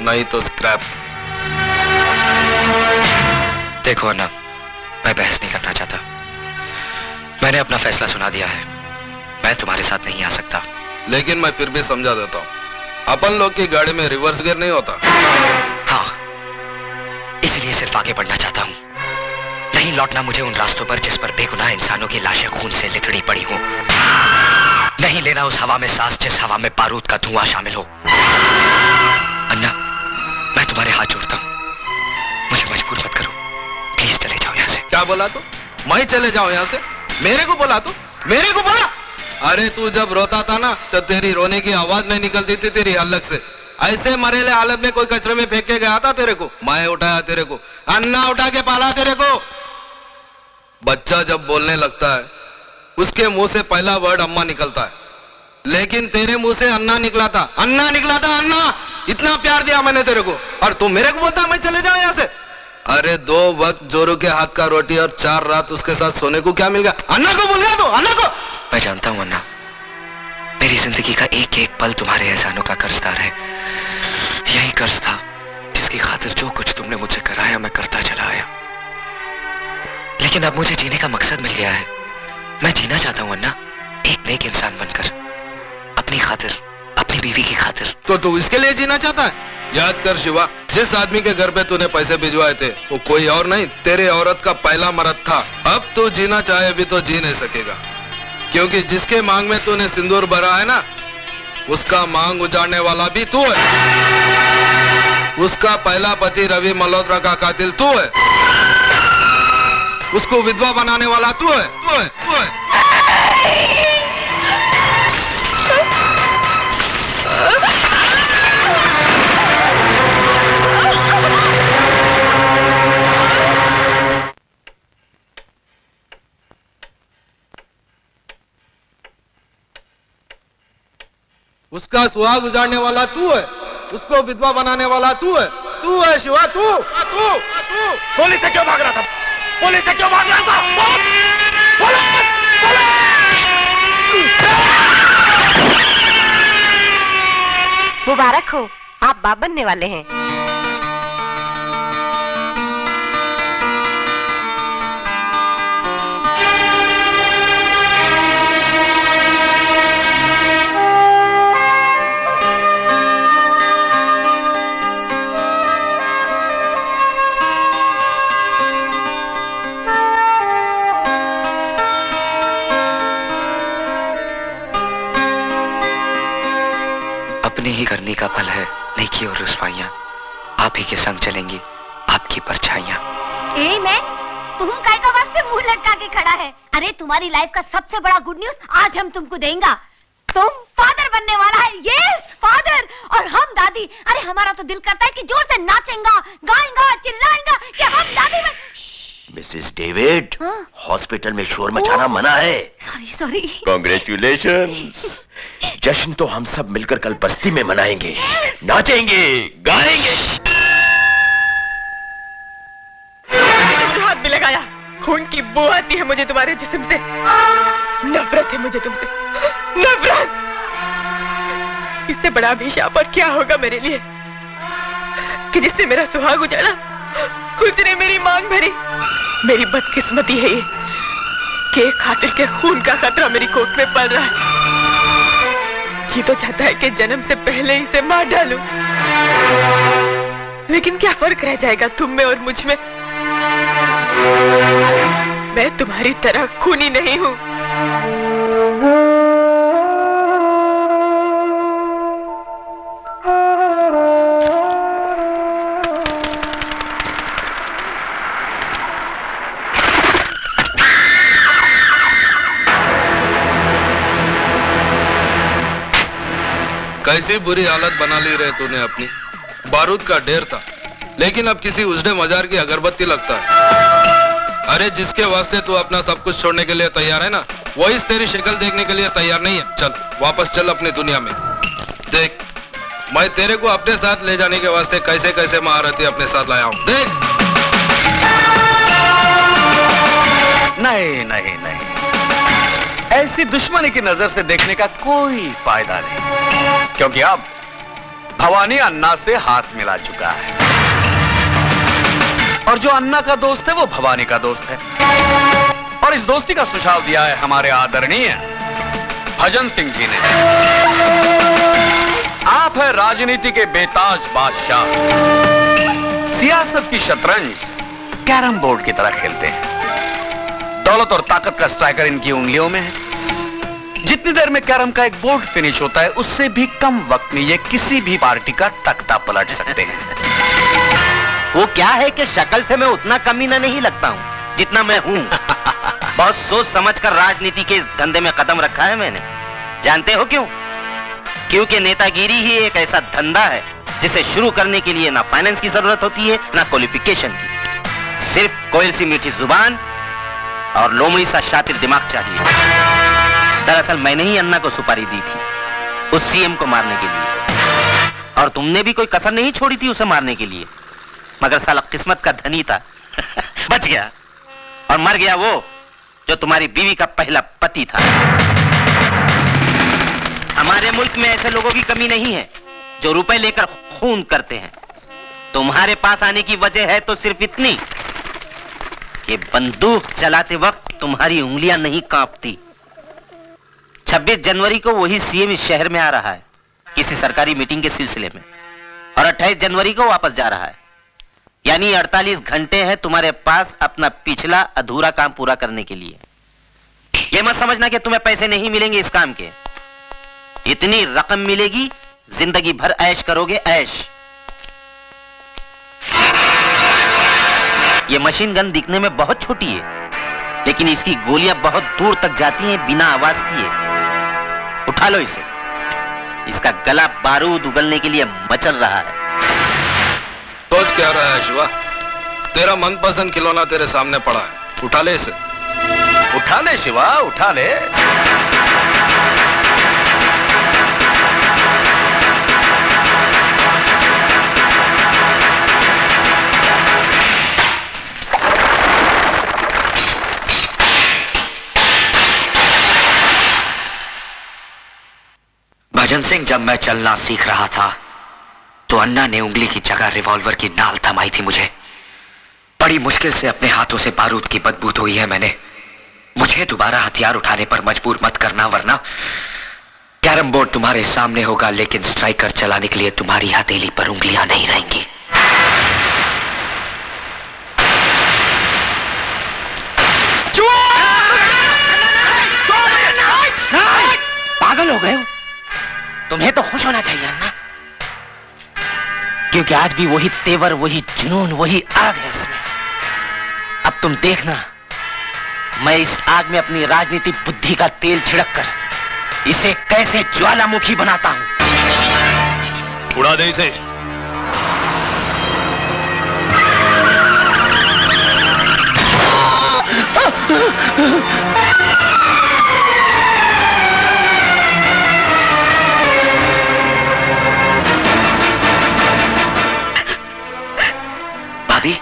नहीं तो स्क्रैप। देखो अन्ना, मैं बहस नहीं करना चाहता। मैंने अपना फैसला सुना दिया है। मैं तुम्हारे साथ नहीं आ सकता। लेकिन मैं फिर भी समझा देता हूँ, अपन लोग की गाड़ी में रिवर्स गियर नहीं होता। हाँ, इसलिए सिर्फ आगे बढ़ना चाहता हूँ, नहीं लौटना मुझे उन रास्तों पर जिस पर बेगुनाह इंसानों की लाशें खून से लिथड़ी पड़ी हों। नहीं लेना उस हवा में सांस जिस हवा में बारूद का धुआं शामिल हो। अन्ना, मैं तुम्हारे हाथ जोड़ता हूँ, मुझे मजबूर मत करो। प्लीज चले जाओ यहाँ से। क्या बोला तू? मैं चले जाऊं यहाँ से? मेरे को बोला तू? मेरे को बोला? अरे तू जब रोता था ना, तो तेरी रोने की आवाज नहीं निकलती थी तेरी हलक से। ऐसे मरेले हालत में कोई कचरे में फेंक के गया था तेरे को? मैं उठाया तेरे को, अन्ना उठा के पाला तेरे को। बच्चा जब बोलने लगता है, उसके मुंह से पहला वर्ड अम्मा निकलता है, लेकिन तेरे मुंह से अन्ना निकला था। अन्ना निकला था, अन्ना। इतना प्यार दिया मैंने तेरे को, और तू मेरे को बोलता मैं चले जाऊं यहाँ से? अरे 2 वक्त जोरू के हाथ का रोटी और 4 रात उसके साथ सोने को क्या मिल गया? अन्ना को भूल गया तू? अन्ना को? मैं जानता हूं अन्ना, मेरी जिंदगी का एक एक पल तुम्हारे एहसानों का कर्जदार है। यही कर्ज था जिसकी खातिर जो कुछ तुमने मुझसे कराया मैं करता चला आया। लेकिन अब मुझे जीने का मकसद मिल गया है। मैं जीना चाहता हूं अन्ना, एक नेक इंसान बनकर, अपनी खातिर, अपनी बीवी की खातिर। तो तू इसके लिए जीना चाहता है? याद कर शिवा, जिस आदमी के घर पे तूने पैसे भिजवाए थे वो कोई और नहीं, तेरे औरत का पहला मर्द था। अब तू जीना चाहे भी तो जी नहीं सकेगा, क्योंकि जिसके मांग में तूने सिंदूर भरा है ना, उसका मांग उजाड़ने वाला भी तू है। उसका पहला पति रवि मल्होत्रा का कातिल तू है। उसको विधवा बनाने वाला तू है, तू है, तू है। उसका सुहाग उजाड़ने वाला तू है, उसको विधवा बनाने वाला तू है शिवा, तू। पुलिस से क्यों भाग रहा था? पुलिस से क्यों भाग रहा था? मुबारक हो, आप बाप बनने वाले हैं। अपनी ही करनी का फल है नेकी और रुसवाइयां। आप ही के संग चलेंगी, आपकी परछाइयां। ए मैन, तुम काय का वास्ते मुंह लटका के खड़ा है? अरे तुम्हारी लाइफ का सबसे बड़ा गुड न्यूज आज हम तुमको देंगे। तुम फादर बनने वाला है। Yes father. और हम दादी। अरे हमारा तो दिल करता है कि जोर से नाचेंगा, गाएंगा, चिल्लाएंगा कि हम दादी बन। मिसेस डेविड, हाँ? हॉस्पिटल में शोर मचाना मना है। Sorry sorry. कॉन्ग्रेचुलेशंस। जश्न तो हम सब मिलकर कल बस्ती में मनाएंगे, नाचेंगे, गाएंगे। हाथ भी लगाया। खून की बू आती है मुझे तुम्हारे जिस्म से। नफरत है मुझे तुमसे, नफरत। इससे बड़ा अभिशाप और क्या होगा मेरे लिए कि जिसने मेरा सुहाग उजाड़ा उसने मेरी मांग भरी। मेरी बदकिस्मती है ये कि एक कातिल के खून का खतरा मेरी कोख में पल रहा है। जी तो चाहता है कि जन्म से पहले इसे मार डालूं, लेकिन क्या फर्क रह जाएगा तुम में और मुझ में? मैं तुम्हारी तरह खूनी नहीं हूं। कैसी बुरी हालत बना ली रे तूने अपनी। बारूद का ढेर था, लेकिन अब किसी उजड़े मजार की अगरबत्ती लगता है। अरे जिसके वास्ते तू अपना सब कुछ छोड़ने के लिए तैयार है ना, वो इस तेरी शक्ल देखने के लिए तैयार नहीं है। चल वापस चल अपनी दुनिया में। देख मैं तेरे को अपने साथ ले जाने के वास्ते कैसे कैसे महारथी अपने साथ लाया हूं। देख। नहीं नहीं नहीं, ऐसी दुश्मनी की नजर से देखने का कोई फायदा नहीं, क्योंकि अब भवानी अन्ना से हाथ मिला चुका है और जो अन्ना का दोस्त है वो भवानी का दोस्त है। और इस दोस्ती का सुझाव दिया है हमारे आदरणीय भजन सिंह जी ने। आप है राजनीति के बेताज बादशाह, सियासत की शतरंज कैरम बोर्ड की तरह खेलते हैं। दौलत और ताकत का स्ट्राइकर इनकी उंगलियों में है। जितनी देर में कैरम का एक बोर्ड फिनिश होता है, उससे भी कम वक्त में ये किसी भी पार्टी का तख्ता पलट सकते हैं। वो क्या है कि शक्ल से मैं उतना कमीना नहीं लगता हूँ जितना मैं हूँ। बहुत सोच समझकर राजनीति के इस धंधे में कदम रखा है मैंने। जानते हो क्यों? क्योंकि नेतागिरी ही एक ऐसा धंधा है जिसे शुरू करने के लिए ना फाइनेंस की जरूरत होती है ना क्वालिफिकेशन की। सिर्फ कोयल सी मीठी जुबान और लोमड़ी सा शातिर दिमाग चाहिए। दरअसल मैंने ही अन्ना को सुपारी दी थी उस सीएम को मारने के लिए, और तुमने भी कोई कसर नहीं छोड़ी थी उसे मारने के लिए, मगर साला किस्मत का धनी था बच गया। और मर गया वो जो तुम्हारी बीवी का पहला पति था। हमारे मुल्क में ऐसे लोगों की कमी नहीं है जो रुपए लेकर खून करते हैं। तुम्हारे पास आने की वजह है तो सिर्फ इतनी कि बंदूक चलाते वक्त तुम्हारी उंगलियां नहीं कांपती। 26 जनवरी को वही सीएम इस शहर में आ रहा है किसी सरकारी मीटिंग के सिलसिले में, और 28 जनवरी को वापस जा रहा है। यानी 48 घंटे हैं तुम्हारे पास अपना पिछला अधूरा काम पूरा करने के लिए। यह मत समझना कि तुम्हें पैसे नहीं मिलेंगे इस काम के। इतनी रकम मिलेगी, जिंदगी भर ऐश करोगे, ऐश। यह मशीन गन दिखने में बहुत छोटी है, लेकिन इसकी गोलियां बहुत दूर तक जाती हैं बिना आवाज किए। उठा लो इसे, इसका गला बारूद उगलने के लिए मचल रहा है। सोच क्या रहा है शिवा? तेरा मनपसंद खिलौना तेरे सामने पड़ा है, उठा ले इसे। उठा ले शिवा, उठा ले। भजन सिंह, जब मैं चलना सीख रहा था तो अन्ना ने उंगली की जगह रिवॉल्वर की नाल थमाई थी मुझे। बड़ी मुश्किल से अपने हाथों से बारूद की बदबू धोई है मैंने। मुझे दोबारा हथियार उठाने पर मजबूर मत करना, वरना कैरम बोर्ड तुम्हारे सामने होगा, लेकिन स्ट्राइकर चलाने के लिए तुम्हारी हथेली पर उंगलियां नहीं रहेंगी। पागल हो गए हो? तुम्हें तो खुश होना चाहिए अन्ना। क्योंकि आज भी वही तेवर, वही जुनून, वही आग है इसमें। अब तुम देखना, मैं इस आग में अपनी राजनीतिक बुद्धि का तेल छिड़क कर इसे कैसे ज्वालामुखी बनाता हूं। उड़ा दे इसे। भाभी,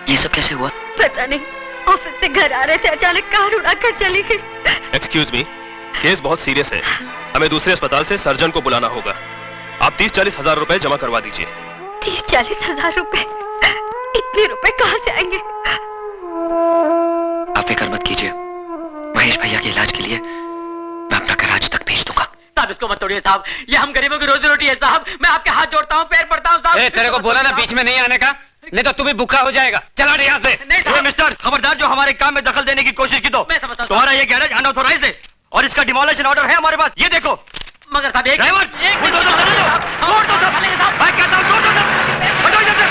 ये सब कैसे हुआ? पता नहीं, ऑफिस से घर आ रहे थे, अचानक कार उड़ाकर चली गई। एक्सक्यूज मी, केस बहुत सीरियस है, हमें दूसरे अस्पताल से सर्जन को बुलाना होगा। आप 30-40 हजार रुपए जमा करवा दीजिए। 30-40 हजार रुपए? इतने रुपए कहाँ से आएंगे? आप फिक्र मत कीजिए, महेश भैया के इलाज के लिए मैं अपना कराच तक भेज दूंगा। साहब इसको मत तोड़िए साहब, ये हम गरीबों की रोजी रोटी है साहब। मैं आपके हाथ जोड़ता हूँ, पैर पड़ता हूँ साहब। तेरे को बोला ना बीच में नहीं आने का, नहीं तो तू भी भूखा हो जाएगा। चला यहाँ से। नहीं मिस्टर, खबरदार जो हमारे काम में दखल देने की कोशिश की तो मैं समझता हूं। तुम्हारा ये गैरेज अनऑथोराइज्ड है और इसका डिमोलिशन ऑर्डर है हमारे पास। ये देखो। मगर साहब एक ड्राइवर, एक तोड़ दो साहब। मैं कहता हूं तोड़ दो साहब। हटो इधर से।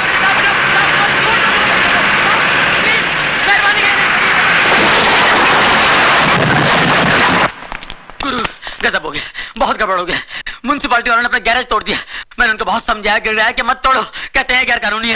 गुरु गजब हो गया, बहुत गड़बड़ हो गया। म्युनिसिपालिटी वालों ने अपना गैरेज तोड़ दिया। मैंने उनको बहुत समझाया, गिराया कि मत तोड़ो, कहते हैं गैर कानूनी है।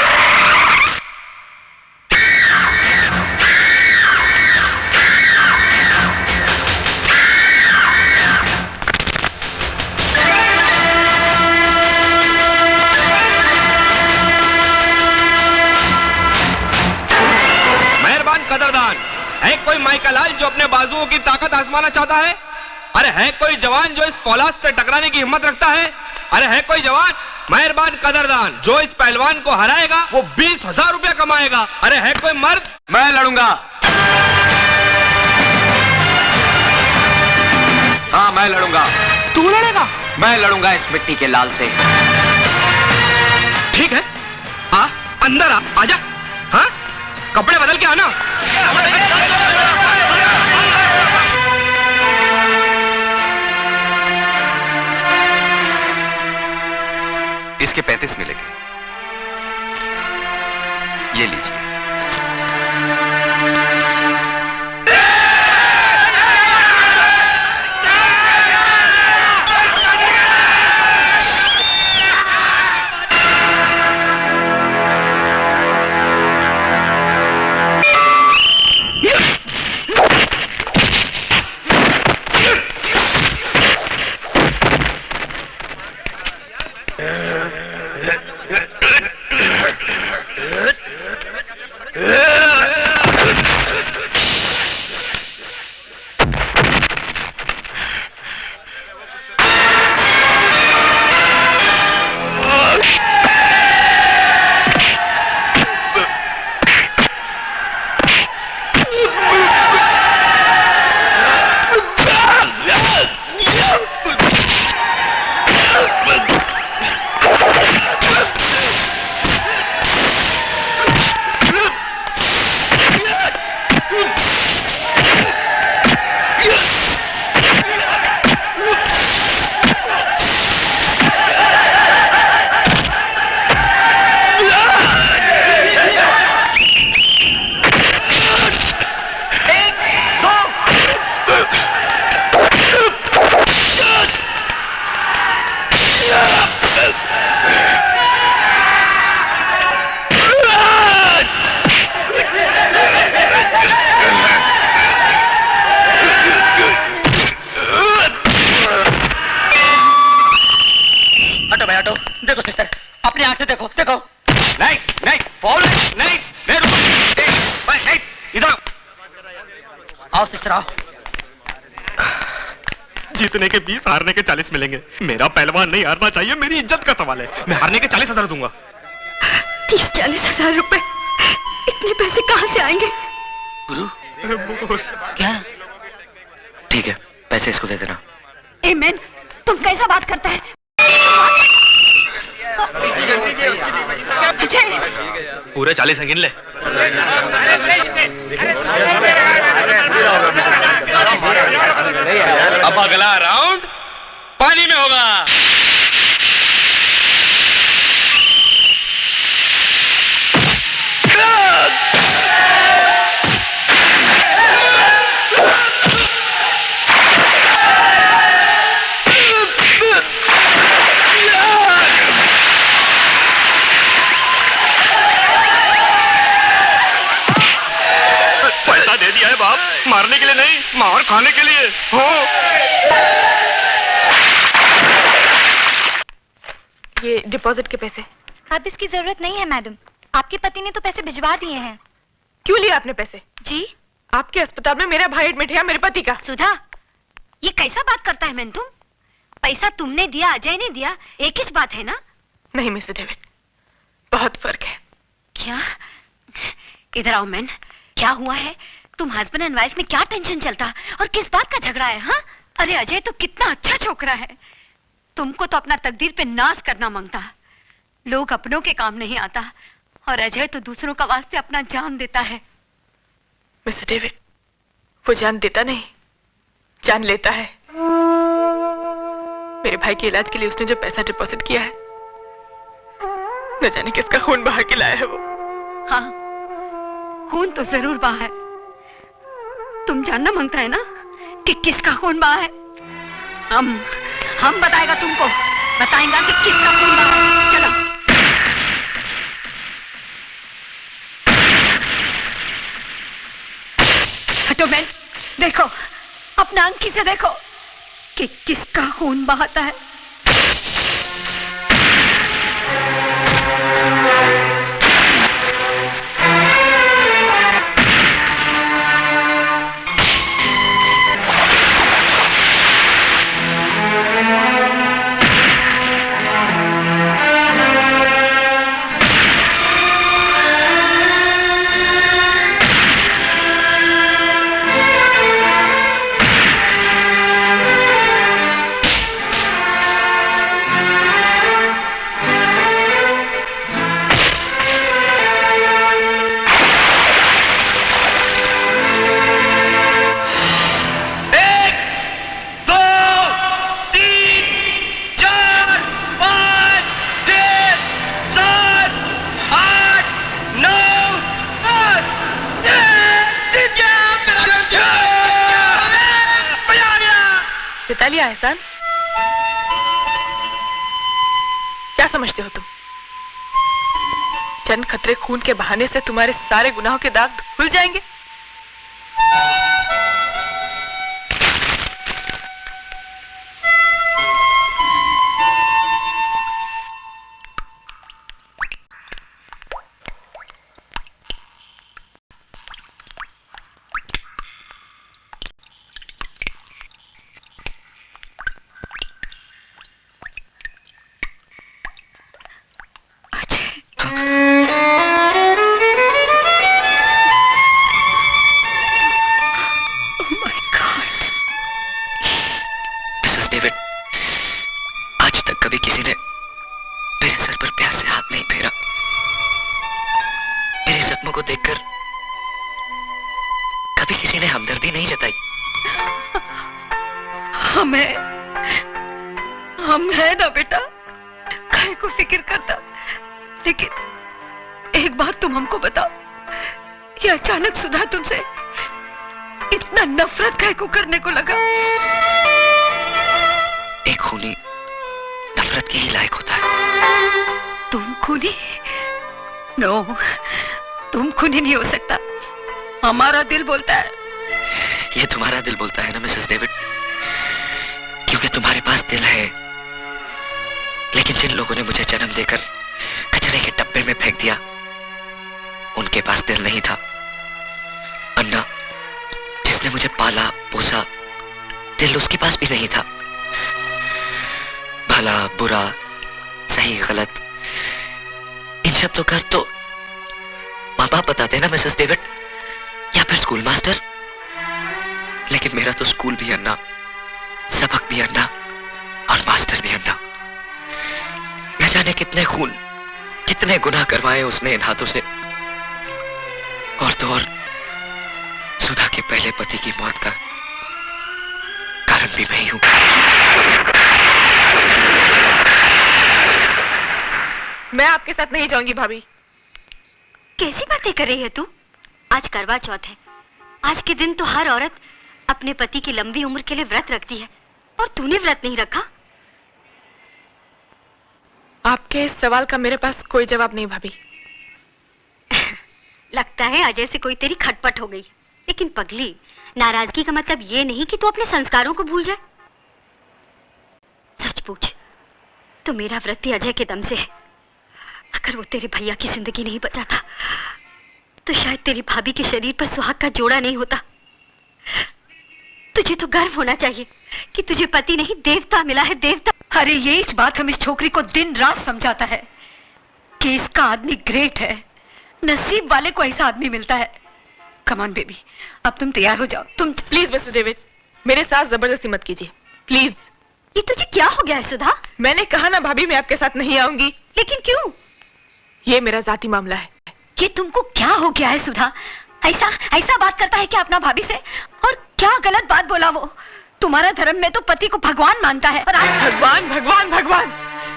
मेहरबान कदरदान, है कोई माइकलाल जो अपने बाजुओं की ताकत आजमाना चाहता है? अरे है कोई जवान जो इस फौलाद से टकराने की हिम्मत रखता है? अरे है कोई जवान? मेहरबान कदरदान, जो इस पहलवान को हराएगा वो 20,000 रुपया कमाएगा। अरे है कोई मर्द? मैं लड़ूंगा। हाँ मैं लड़ूंगा। तू लड़ेगा? मैं लड़ूंगा इस मिट्टी के लाल से। ठीक है, आ अंदर आ, आजा। हाँ, कपड़े बदल के आना। इसके 35 मिलेंगे, ये लीजिए। देखो सिस्टर, अपनी आंख से देखो, देखो। नहीं नहीं, फॉल नहीं, नहीं रुको, नहीं इधर आओ सिस्टर आओ। जीतने के 20, हारने के 40 मिलेंगे। मेरा पहलवान नहीं हारना चाहिए, मेरी इज्जत का सवाल है। मैं हारने के 40,000 दूंगा। 30-40 हजार रुपए, इतने पैसे कहाँ से आएंगे? गुरु क्या? ठीक है, पैसे इसको दे देना। ए मैन, तुम कैसा बात करता है? अजय, पूरे 40 गिन ले। अब अगला राउंड पानी में होगा। पैसा दे दिया है बाप, मारने के लिए नहीं, मार खाने के लिए। हो ये डिपॉजिट के पैसे। अब इसकी जरूरत नहीं है मैडम, आपके पति ने तो पैसे भिजवा दिए हैं। क्यों लिया आपने पैसे? जी, आपके अस्पताल में मेरा भाई एडमिट है, मेरे पति का। सुधा, ये कैसा बात करता है मैन तुम? पैसा तुमने दिया, अजय ने दिया, एक ही बात है ना? नहीं मिस्टर डेविड, बहुत फर्क है। क्या? इधर आओ मैन, क्या हुआ है? तुम हस्बैंड एंड वाइफ में क्या टेंशन चलता और किस बात का झगड़ा है? हाँ, अरे अजय तो कितना अच्छा छोकरा है, तुमको तो अपना तकदीर पे नाज करना मांगता। लोग अपनों के काम नहीं आता और अजय तो दूसरों का वास्ते अपना जान देता है। मिस्टर डेविड, वो जान देता नहीं, जान लेता है। मेरे भाई के इलाज के लिए उसने जो पैसा डिपॉजिट किया है, न जाने किसका खून बहा के लाया है वो। हाँ, खून तो जरूर बहा है। तुम जानना मांगता है ना कि किसका खून बहा है? हम बताएगा तुमको, बताएगा कि किसका खून बहा है। चलो। हटो मैन, देखो अपना आंखी से देखो कि किसका खून बहाता है। जिता लिया एहसान? क्या समझते हो तुम? चंद खतरे खून के बहाने से तुम्हारे सारे गुनाहों के दाग धुल जाएंगे? हम है ना बेटा, काहे को फिक्र करता। लेकिन एक बात तुम हमको बताओ, ये अचानक सुधा तुमसे इतना नफरत काहे को करने को लगा? एक खूनी नफरत के ही लायक होता है। तुम खूनी? नो, तुम खूनी नहीं हो सकता, हमारा दिल बोलता है। ये तुम्हारा दिल बोलता है ना मिसेस डेविड, क्योंकि तुम्हारे पास दिल है। लेकिन जिन लोगों ने मुझे जन्म देकर कचरे के डब्बे में फेंक दिया, उनके पास दिल नहीं था। अन्ना, जिसने मुझे पाला पोसा, दिल उसके पास भी नहीं था। भला बुरा, सही गलत, इन शब्दों का तो माँ बाप बताते हैं ना मिसेस डेविड, या फिर स्कूल मास्टर। लेकिन मेरा तो स्कूल भी अन्ना, सबक भी अन्ना और मास्टर भी अन्ना। न जाने कितने खून, कितने गुनाह करवाए उसने इन हाथों से। और तो और सुधा के पहले पति की मौत का कारण भी मैं ही हूं। मैं आपके साथ नहीं जाऊंगी भाभी। कैसी बातें कर रही है तू? आज करवा चौथ है। आज के दिन तो हर औरत अपने पति की लंबी उम्र के लिए व्रत रखती है, और तूने व्रत नहीं रखा। आपके इस सवाल का मेरे पास कोई जवाब नहीं भाभी। लगता है अजय से कोई तेरी खटपट हो गई। लेकिन पगली, नाराजगी का मतलब ये नहीं कि तू अपने संस्कारों को भूल जाए। सच पूछ तो मेरा व्रत ही अजय के दम से है। अगर वो तेरे भैया की जिंदगी नहीं बचाता तो शायद तेरी भाभी के शरीर पर सुहाग का जोड़ा नहीं होता। तुझे तो गर्व होना चाहिए कि तुझे पति नहीं देवता मिला है, देवता। अरे ये इस बात हम इस छोकरी को दिन रात समझाता है कि इसका आदमी ग्रेट है, नसीब वाले को ऐसा आदमी मिलता है। कम ऑन बेबी, अब तुम तैयार हो जाओ। तुम प्लीज मिस्टर डेविड, मेरे साथ जबरदस्ती मत कीजिए प्लीज। ये तुझे क्या हो गया है सुधा? मैंने कहा ना भाभी, मैं आपके साथ नहीं आऊंगी। लेकिन क्यों? ये मेरा जाती मामला है। ये तुमको क्या हो गया है सुधा? ऐसा ऐसा बात करता है क्या अपना भाभी से? और क्या गलत बात बोला वो? तुम्हारा धर्म में तो पति को भगवान मानता है, और भगवान भगवान भगवान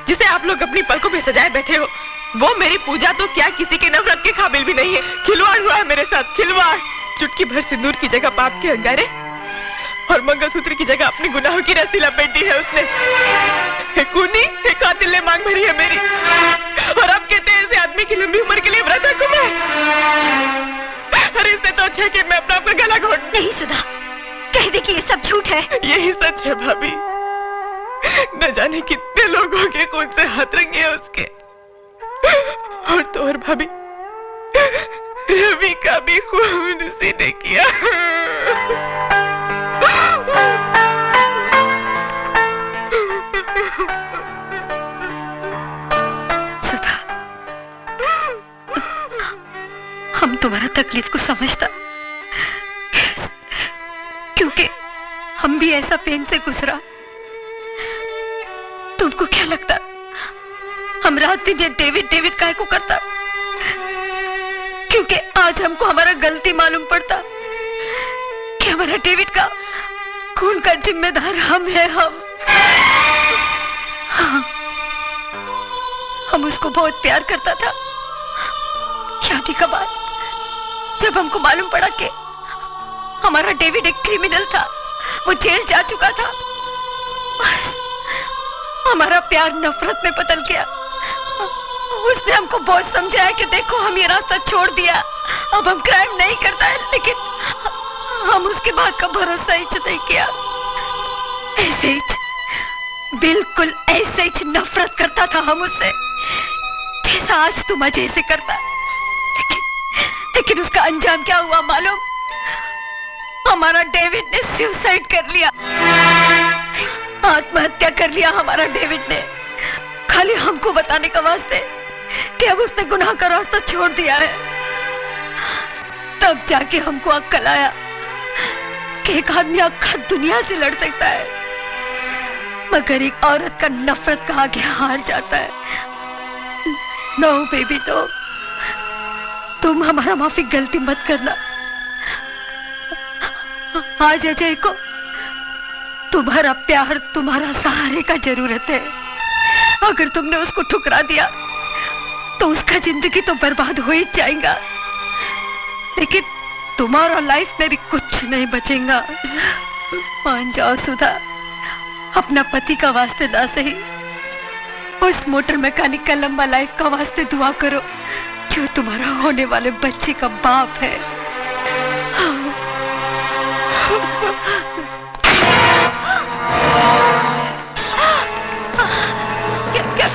जिसे आप लोग अपनी पलकों पे सजाए बैठे हो, वो मेरी पूजा तो क्या किसी के नफरत के काबिल भी नहीं है। खिलवाड़ हुआ है मेरे साथ, खिलवाड़। चुटकी भर सिंदूर की जगह पाप के अंगारे और मंगलसूत्र की जगह अपने गुनाहों की रस्सी लपेट दी है उसने। एक कातिल ने मांग भरी है मेरी, और अब कहते हैं ऐसे आदमी की लंबी उम्र के लिए व्रत रखूं मैं। अरे इससे तो अच्छा है कि मैं अपना गला घोट। नहीं सुधा, कह दे कि ये सब झूठ है। यही सच है भाभी। न जाने कितने लोगों के खून से हाथ रंगे हैं उसके। और तो और भाभी, रवि का भी खून उसी ने किया। सुधा, हम तुम्हारा तकलीफ को समझता, क्योंकि हम भी ऐसा पेन से गुजरा। तुमको क्या लगता हम रात दिन ये डेविड डेविड काहे को करता? क्योंकि आज हमको हमारा गलती मालूम पड़ता कि हमारा डेविड का खून का जिम्मेदार हम है। हम उसको बहुत प्यार करता था। शादी के बाद जब हमको मालूम पड़ा कि हमारा डेविड एक क्रिमिनल था, वो जेल जा चुका था, हमारा प्यार नफरत में बदल गया। उसने हमको बहुत समझाया कि देखो हम ये रास्ता छोड़ दिया, अब हम क्राइम नहीं करता है, लेकिन हम उसके बाद का भरोसा ही नहीं किया। ऐसे ही, बिल्कुल ऐसे ही नफरत करता था हम उससे, जैसा आज तुम अजय से करता। लेकिन उसका अंजाम क्या हुआ मालूम? हमारा डेविड ने सुसाइड कर लिया, आत्महत्या कर लिया हमारा डेविड ने, खाली हमको बताने का वास्ते कि अब उसने गुनाह का रास्ता छोड़ दिया है। तब जाके हमको अक्ल आया कि एक आदमी आखा दुनिया से लड़ सकता है, मगर एक औरत का नफरत का आगे हार जाता है। नो बेबी नो, तुम हमारा माफी गलती मत करना। आज अजय को तुम्हारा प्यार, तुम्हारा सहारे का जरूरत है। अगर तुमने उसको ठुकरा दिया तो उसका जिंदगी तो बर्बाद हो ही जाएगा, लेकिन तुम्हारा लाइफ में भी कुछ नहीं बचेगा। मान जाओ सुधा, अपना पति का वास्ते ना सही, उस मोटर मैकेनिक का लंबा लाइफ का वास्ते दुआ करो जो तुम्हारा होने वाले बच्चे का बाप है।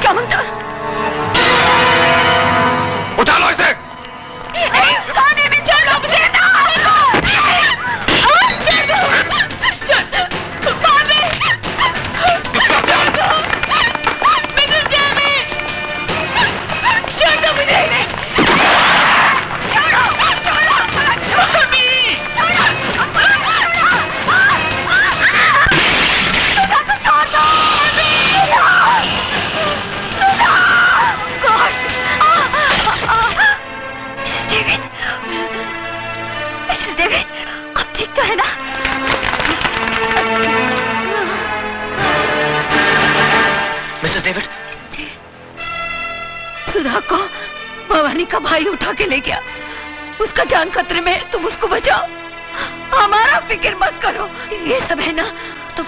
क्या मांगता? उठा लो इसे। पानी में छोड़ दो मुझे। सुधा को भवानी का भाई उठा के ले गया। उसका जान खतरे में है, तुम उसको बचाओ। हमारा फिक्र मत करो। ये सब है ना तो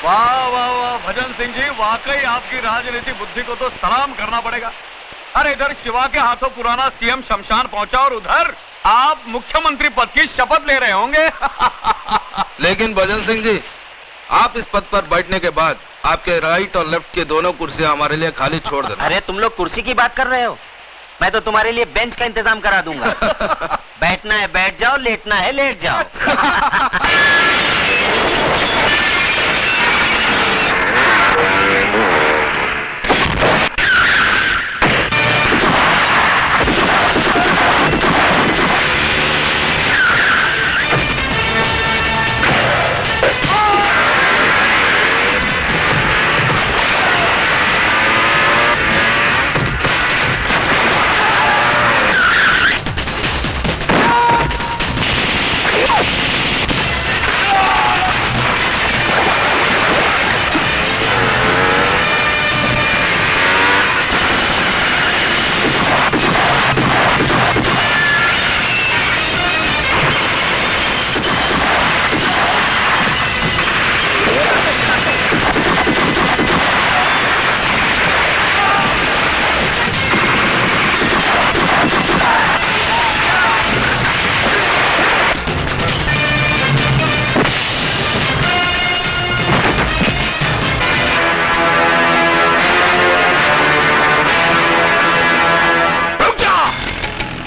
वाह वाह वाह भजन सिंह जी, वाकई आपकी राजनीति बुद्धि को तो सलाम करना पड़ेगा। अरे इधर शिवा के हाथों पुराना सीएम शमशान पहुंचा और उधर आप मुख्यमंत्री पद की शपथ ले रहे होंगे। लेकिन भजन सिंह जी, आप इस पद पर बैठने के बाद आपके राइट और लेफ्ट की दोनों कुर्सियां हमारे लिए खाली छोड़ देना। अरे तुम लोग कुर्सी की बात कर रहे हो, मैं तो तुम्हारे लिए बेंच का इंतजाम करा दूंगा। बैठना है बैठ जाओ, लेटना है लेट जाओ।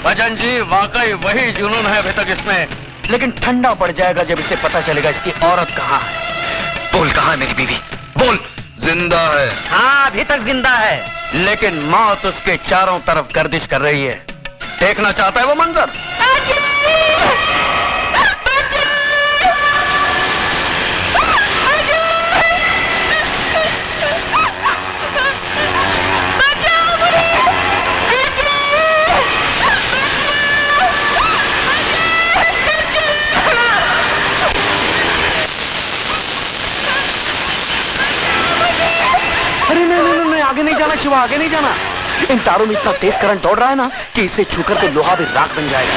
भजन जी, वाकई वही जुनून है अभी तक इसमें, लेकिन ठंडा पड़ जाएगा जब इसे पता चलेगा इसकी औरत कहाँ है। बोल कहाँ है मेरी बीवी, बोल। जिंदा है। हाँ अभी तक जिंदा है, लेकिन मौत उसके चारों तरफ गर्दिश कर रही है। देखना चाहता है वो मंजर। अरे नहीं, आगे नहीं जाना शिवा, आगे नहीं जाना। इन तारों में इतना तेज करंट दौड़ रहा है ना कि इसे छूकर तो लोहा भी राख बन जाएगा।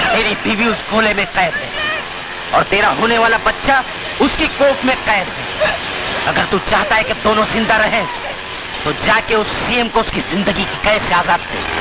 तेरी बीवी उस गोले में कैद है और तेरा होने वाला बच्चा उसकी कोख में कैद है। अगर तू चाहता है कि दोनों जिंदा रहें, तो जाके उस सीएम को उसकी जिंदगी की कैद से आजाद कर।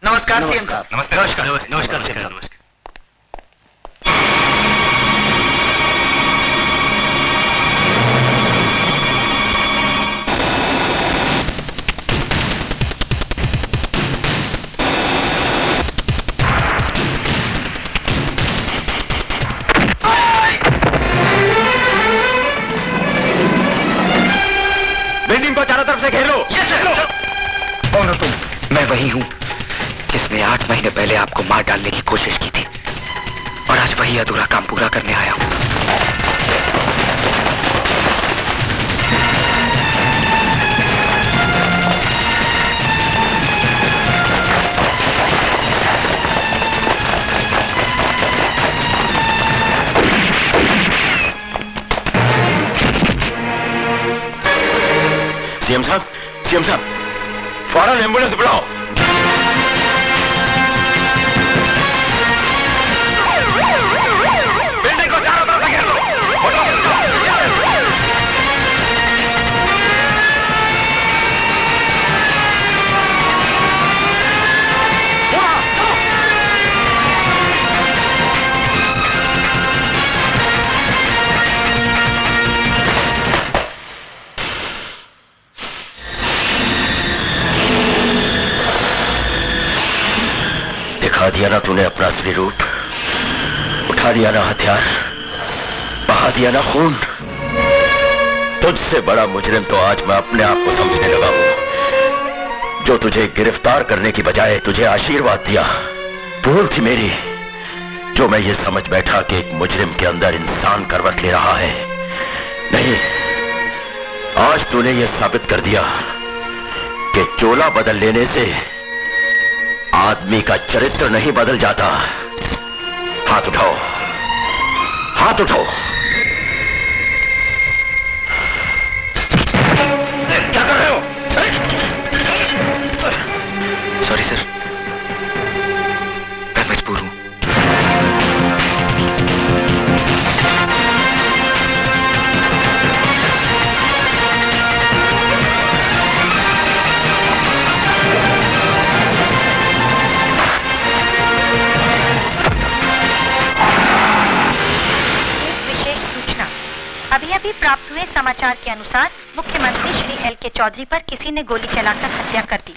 नमस्कार सीएम साहब। नमस्कार नमस्कार सीएम साहब। बिल्डिंग को चारों तरफ से घेर लो। कौन हो तुम? मैं वही हूँ जिसने 8 महीने पहले आपको मार डालने की कोशिश की थी, और आज वही अधूरा काम पूरा करने आया हूँ। सीएम साहब, फौरन एम्बुलेंस बुलाओ। बिल्डिंग को चारों तरफ घेर लो। दिखा दिया ना तूने अपना असली रूप, उठा दिया ना हथियार, बहा दिया ना खून। तुझसे बड़ा मुजरिम तो आज मैं अपने आप को समझने लगा हूं, जो तुझे गिरफ्तार करने की बजाय तुझे आशीर्वाद दिया। भूल थी मेरी, जो मैं ये समझ बैठा कि एक मुजरिम के अंदर इंसान करवट ले रहा है। नहीं, आज तूने ये साबित कर दिया कि चोला बदल लेने से आदमी का चरित्र नहीं बदल जाता। हाथ उठाओ, हाथ उठाओ। क्या कर रहे हो? सॉरी सर, मैं मजबूर हूं। अभी प्राप्त हुए समाचार के अनुसार मुख्यमंत्री श्री एल.के. चौधरी पर किसी ने गोली चलाकर हत्या कर दी।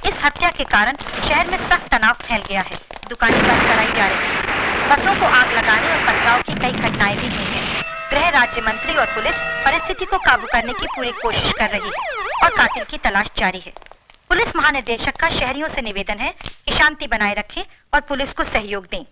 इस हत्या के कारण शहर में सख्त तनाव फैल गया है। दुकानें बंद कराई जा रही हैं। बसों को आग लगाने और पथराव की कई घटनाएं भी हुई हैं। गृह राज्य मंत्री और पुलिस परिस्थिति को काबू करने की पूरी कोशिश कर रही है और कातिल की तलाश जारी है। पुलिस महानिदेशक का शहरियों से निवेदन है कि शांति बनाए रखें और पुलिस को सहयोग दें।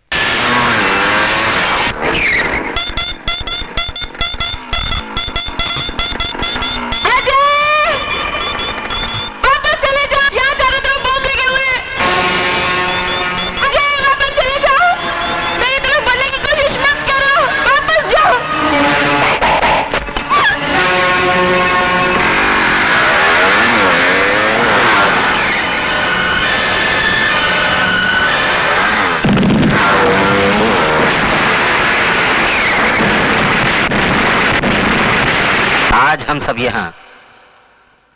आज हम सब यहाँ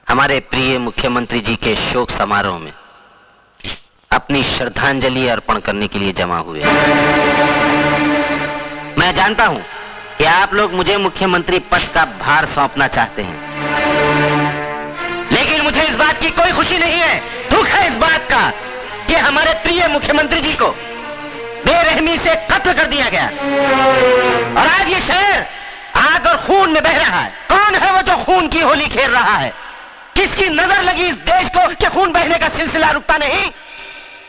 हमारे प्रिय मुख्यमंत्री जी के शोक समारोह में अपनी श्रद्धांजलि अर्पण करने के लिए जमा हुए हैं। मैं जानता हूं कि आप लोग मुझे मुख्यमंत्री पद का भार सौंपना चाहते हैं, लेकिन मुझे इस बात की कोई खुशी नहीं है। दुख है इस बात का कि हमारे प्रिय मुख्यमंत्री जी को बेरहमी से कत्ल कर दिया गया और आज ये शहर आग और खून में बह रहा है। कौन है वो जो खून की होली खेल रहा है? किसकी नजर लगी इस देश को कि खून बहने का सिलसिला रुकता नहीं?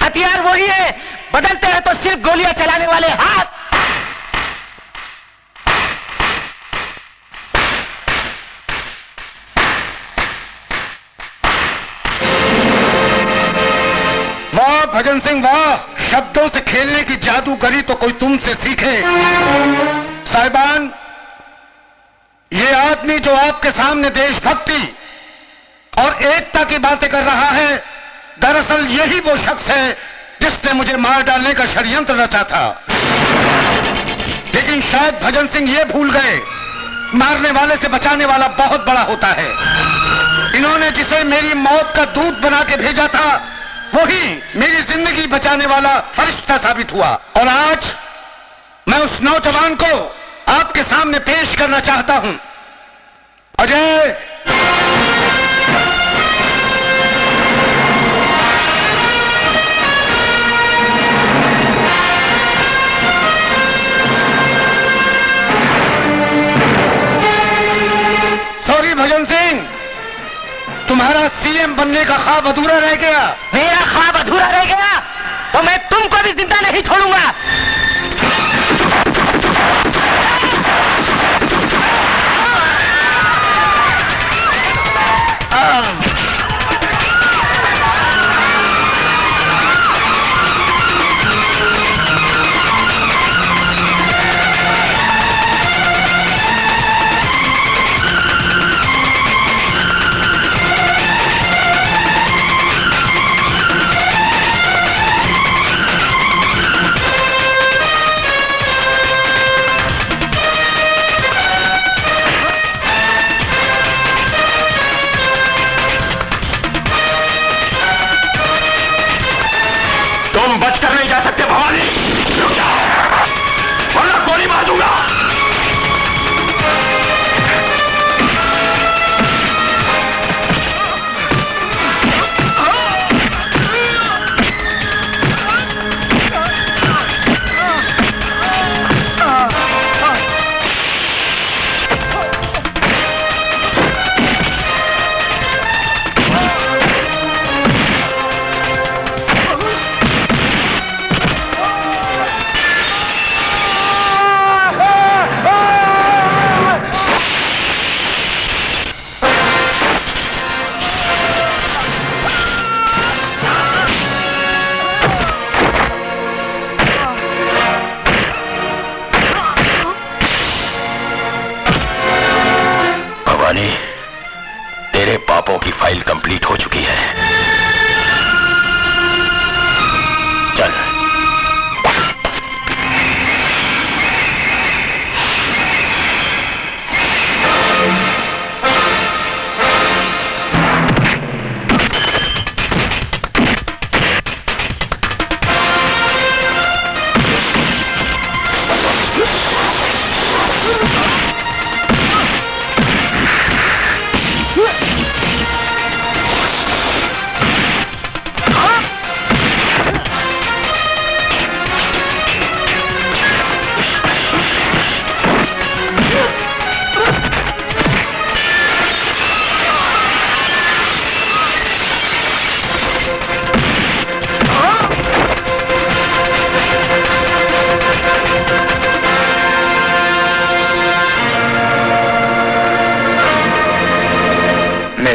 हथियार वही है, बदलते हैं तो सिर्फ गोलियां चलाने वाले हाथ। वाह भजन सिंह वाह, शब्दों से खेलने की जादूगरी तो कोई तुमसे सीखे। साहिबान, ये आदमी जो आपके सामने देशभक्ति और एकता की बातें कर रहा है, दरअसल यही वो शख्स है जिसने मुझे मार डालने का षड्यंत्र रचा था। लेकिन शायद भजन सिंह ये भूल गए, मारने वाले से बचाने वाला बहुत बड़ा होता है। इन्होंने जिसे मेरी मौत का दूत बना के भेजा था, वही मेरी जिंदगी बचाने वाला फरिश्ता साबित हुआ। और आज मैं उस नौजवान को आपके सामने पेश करना चाहता हूं। अजय, सॉरी भजन सिंह, तुम्हारा सीएम बनने का ख्वाब अधूरा रह गया। मेरा ख्वाब अधूरा रह गया तो मैं तुमको भी जिंदा नहीं छोड़ूंगा।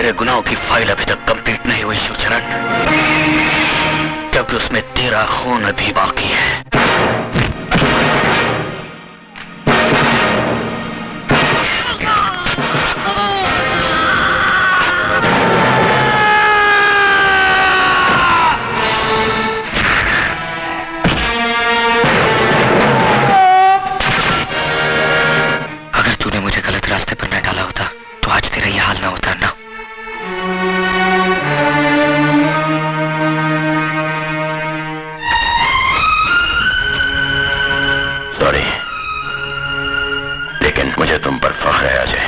मेरे गुनाहों की फाइल अभी तक कंप्लीट नहीं हुई शिवचरण, क्योंकि उसमें तेरा खून अभी बाकी है। अगर तूने मुझे गलत रास्ते पर न डाला होता तो आज तेरा यह हाल ना होता ना। सॉरी, लेकिन मुझे तुम पर फख्र है अजय।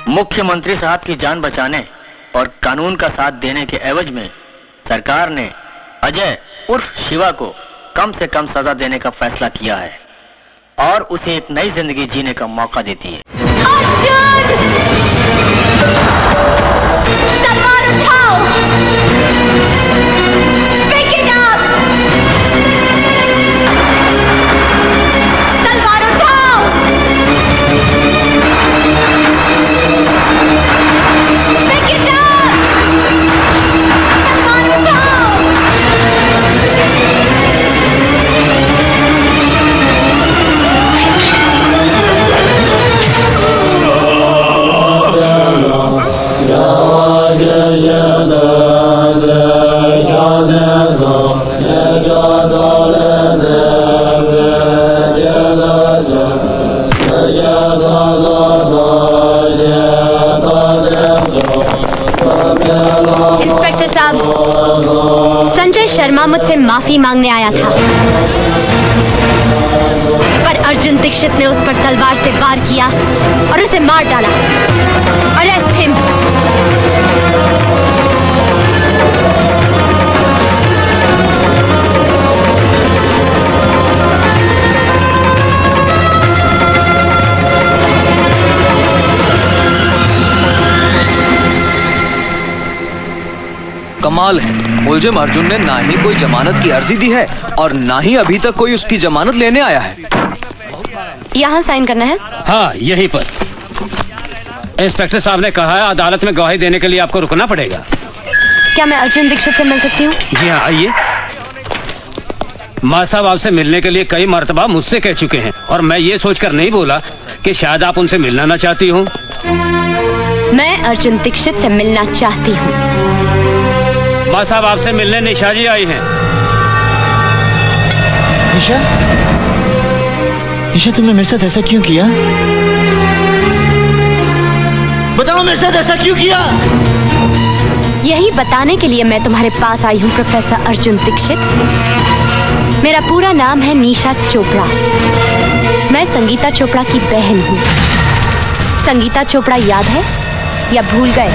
मुख्यमंत्री साहब की जान बचाने और कानून का साथ देने के एवज में सरकार ने अजय उर्फ शिवा को कम से कम सजा देने का फैसला किया है और उसे एक नई जिंदगी जीने का मौका देती है। तलवार उठाओ, pick it up, तलवार उठाओ, pick it up, तलवार उठाओ। इंस्पेक्टर साहब, संजय शर्मा मुझसे माफी मांगने आया था, पर अर्जुन दीक्षित ने उस पर तलवार से वार किया और उसे मार डाला। Arrest him. कमाल है, मुलजिम अर्जुन ने ना ही कोई जमानत की अर्जी दी है और ना ही अभी तक कोई उसकी जमानत लेने आया है। यहाँ साइन करना है? हाँ, यहीं पर। इंस्पेक्टर साहब ने कहा है अदालत में गवाही देने के लिए आपको रुकना पड़ेगा। क्या मैं अर्जुन दीक्षित से मिल सकती हूँ? जी हाँ, आइए। माँ साहब आपसे मिलने के लिए कई मर्तबा मुझसे कह चुके हैं और मैं ये सोचकर नहीं बोला कि शायद आप उनसे मिलना ना चाहती हूँ। मैं अर्जुन दीक्षित से मिलना चाहती हूँ। माँ साहब आपसे मिलने निशा जी आई हैं। निशा, निशा तुमने मेरे साथ ऐसा क्यों किया? बताओ मेरे साथ ऐसा क्यों किया? यही बताने के लिए मैं तुम्हारे पास आई हूँ प्रोफेसर अर्जुन दीक्षित। मेरा पूरा नाम है निशा चोपड़ा। मैं संगीता चोपड़ा की बहन हूँ। संगीता चोपड़ा याद है या भूल गए?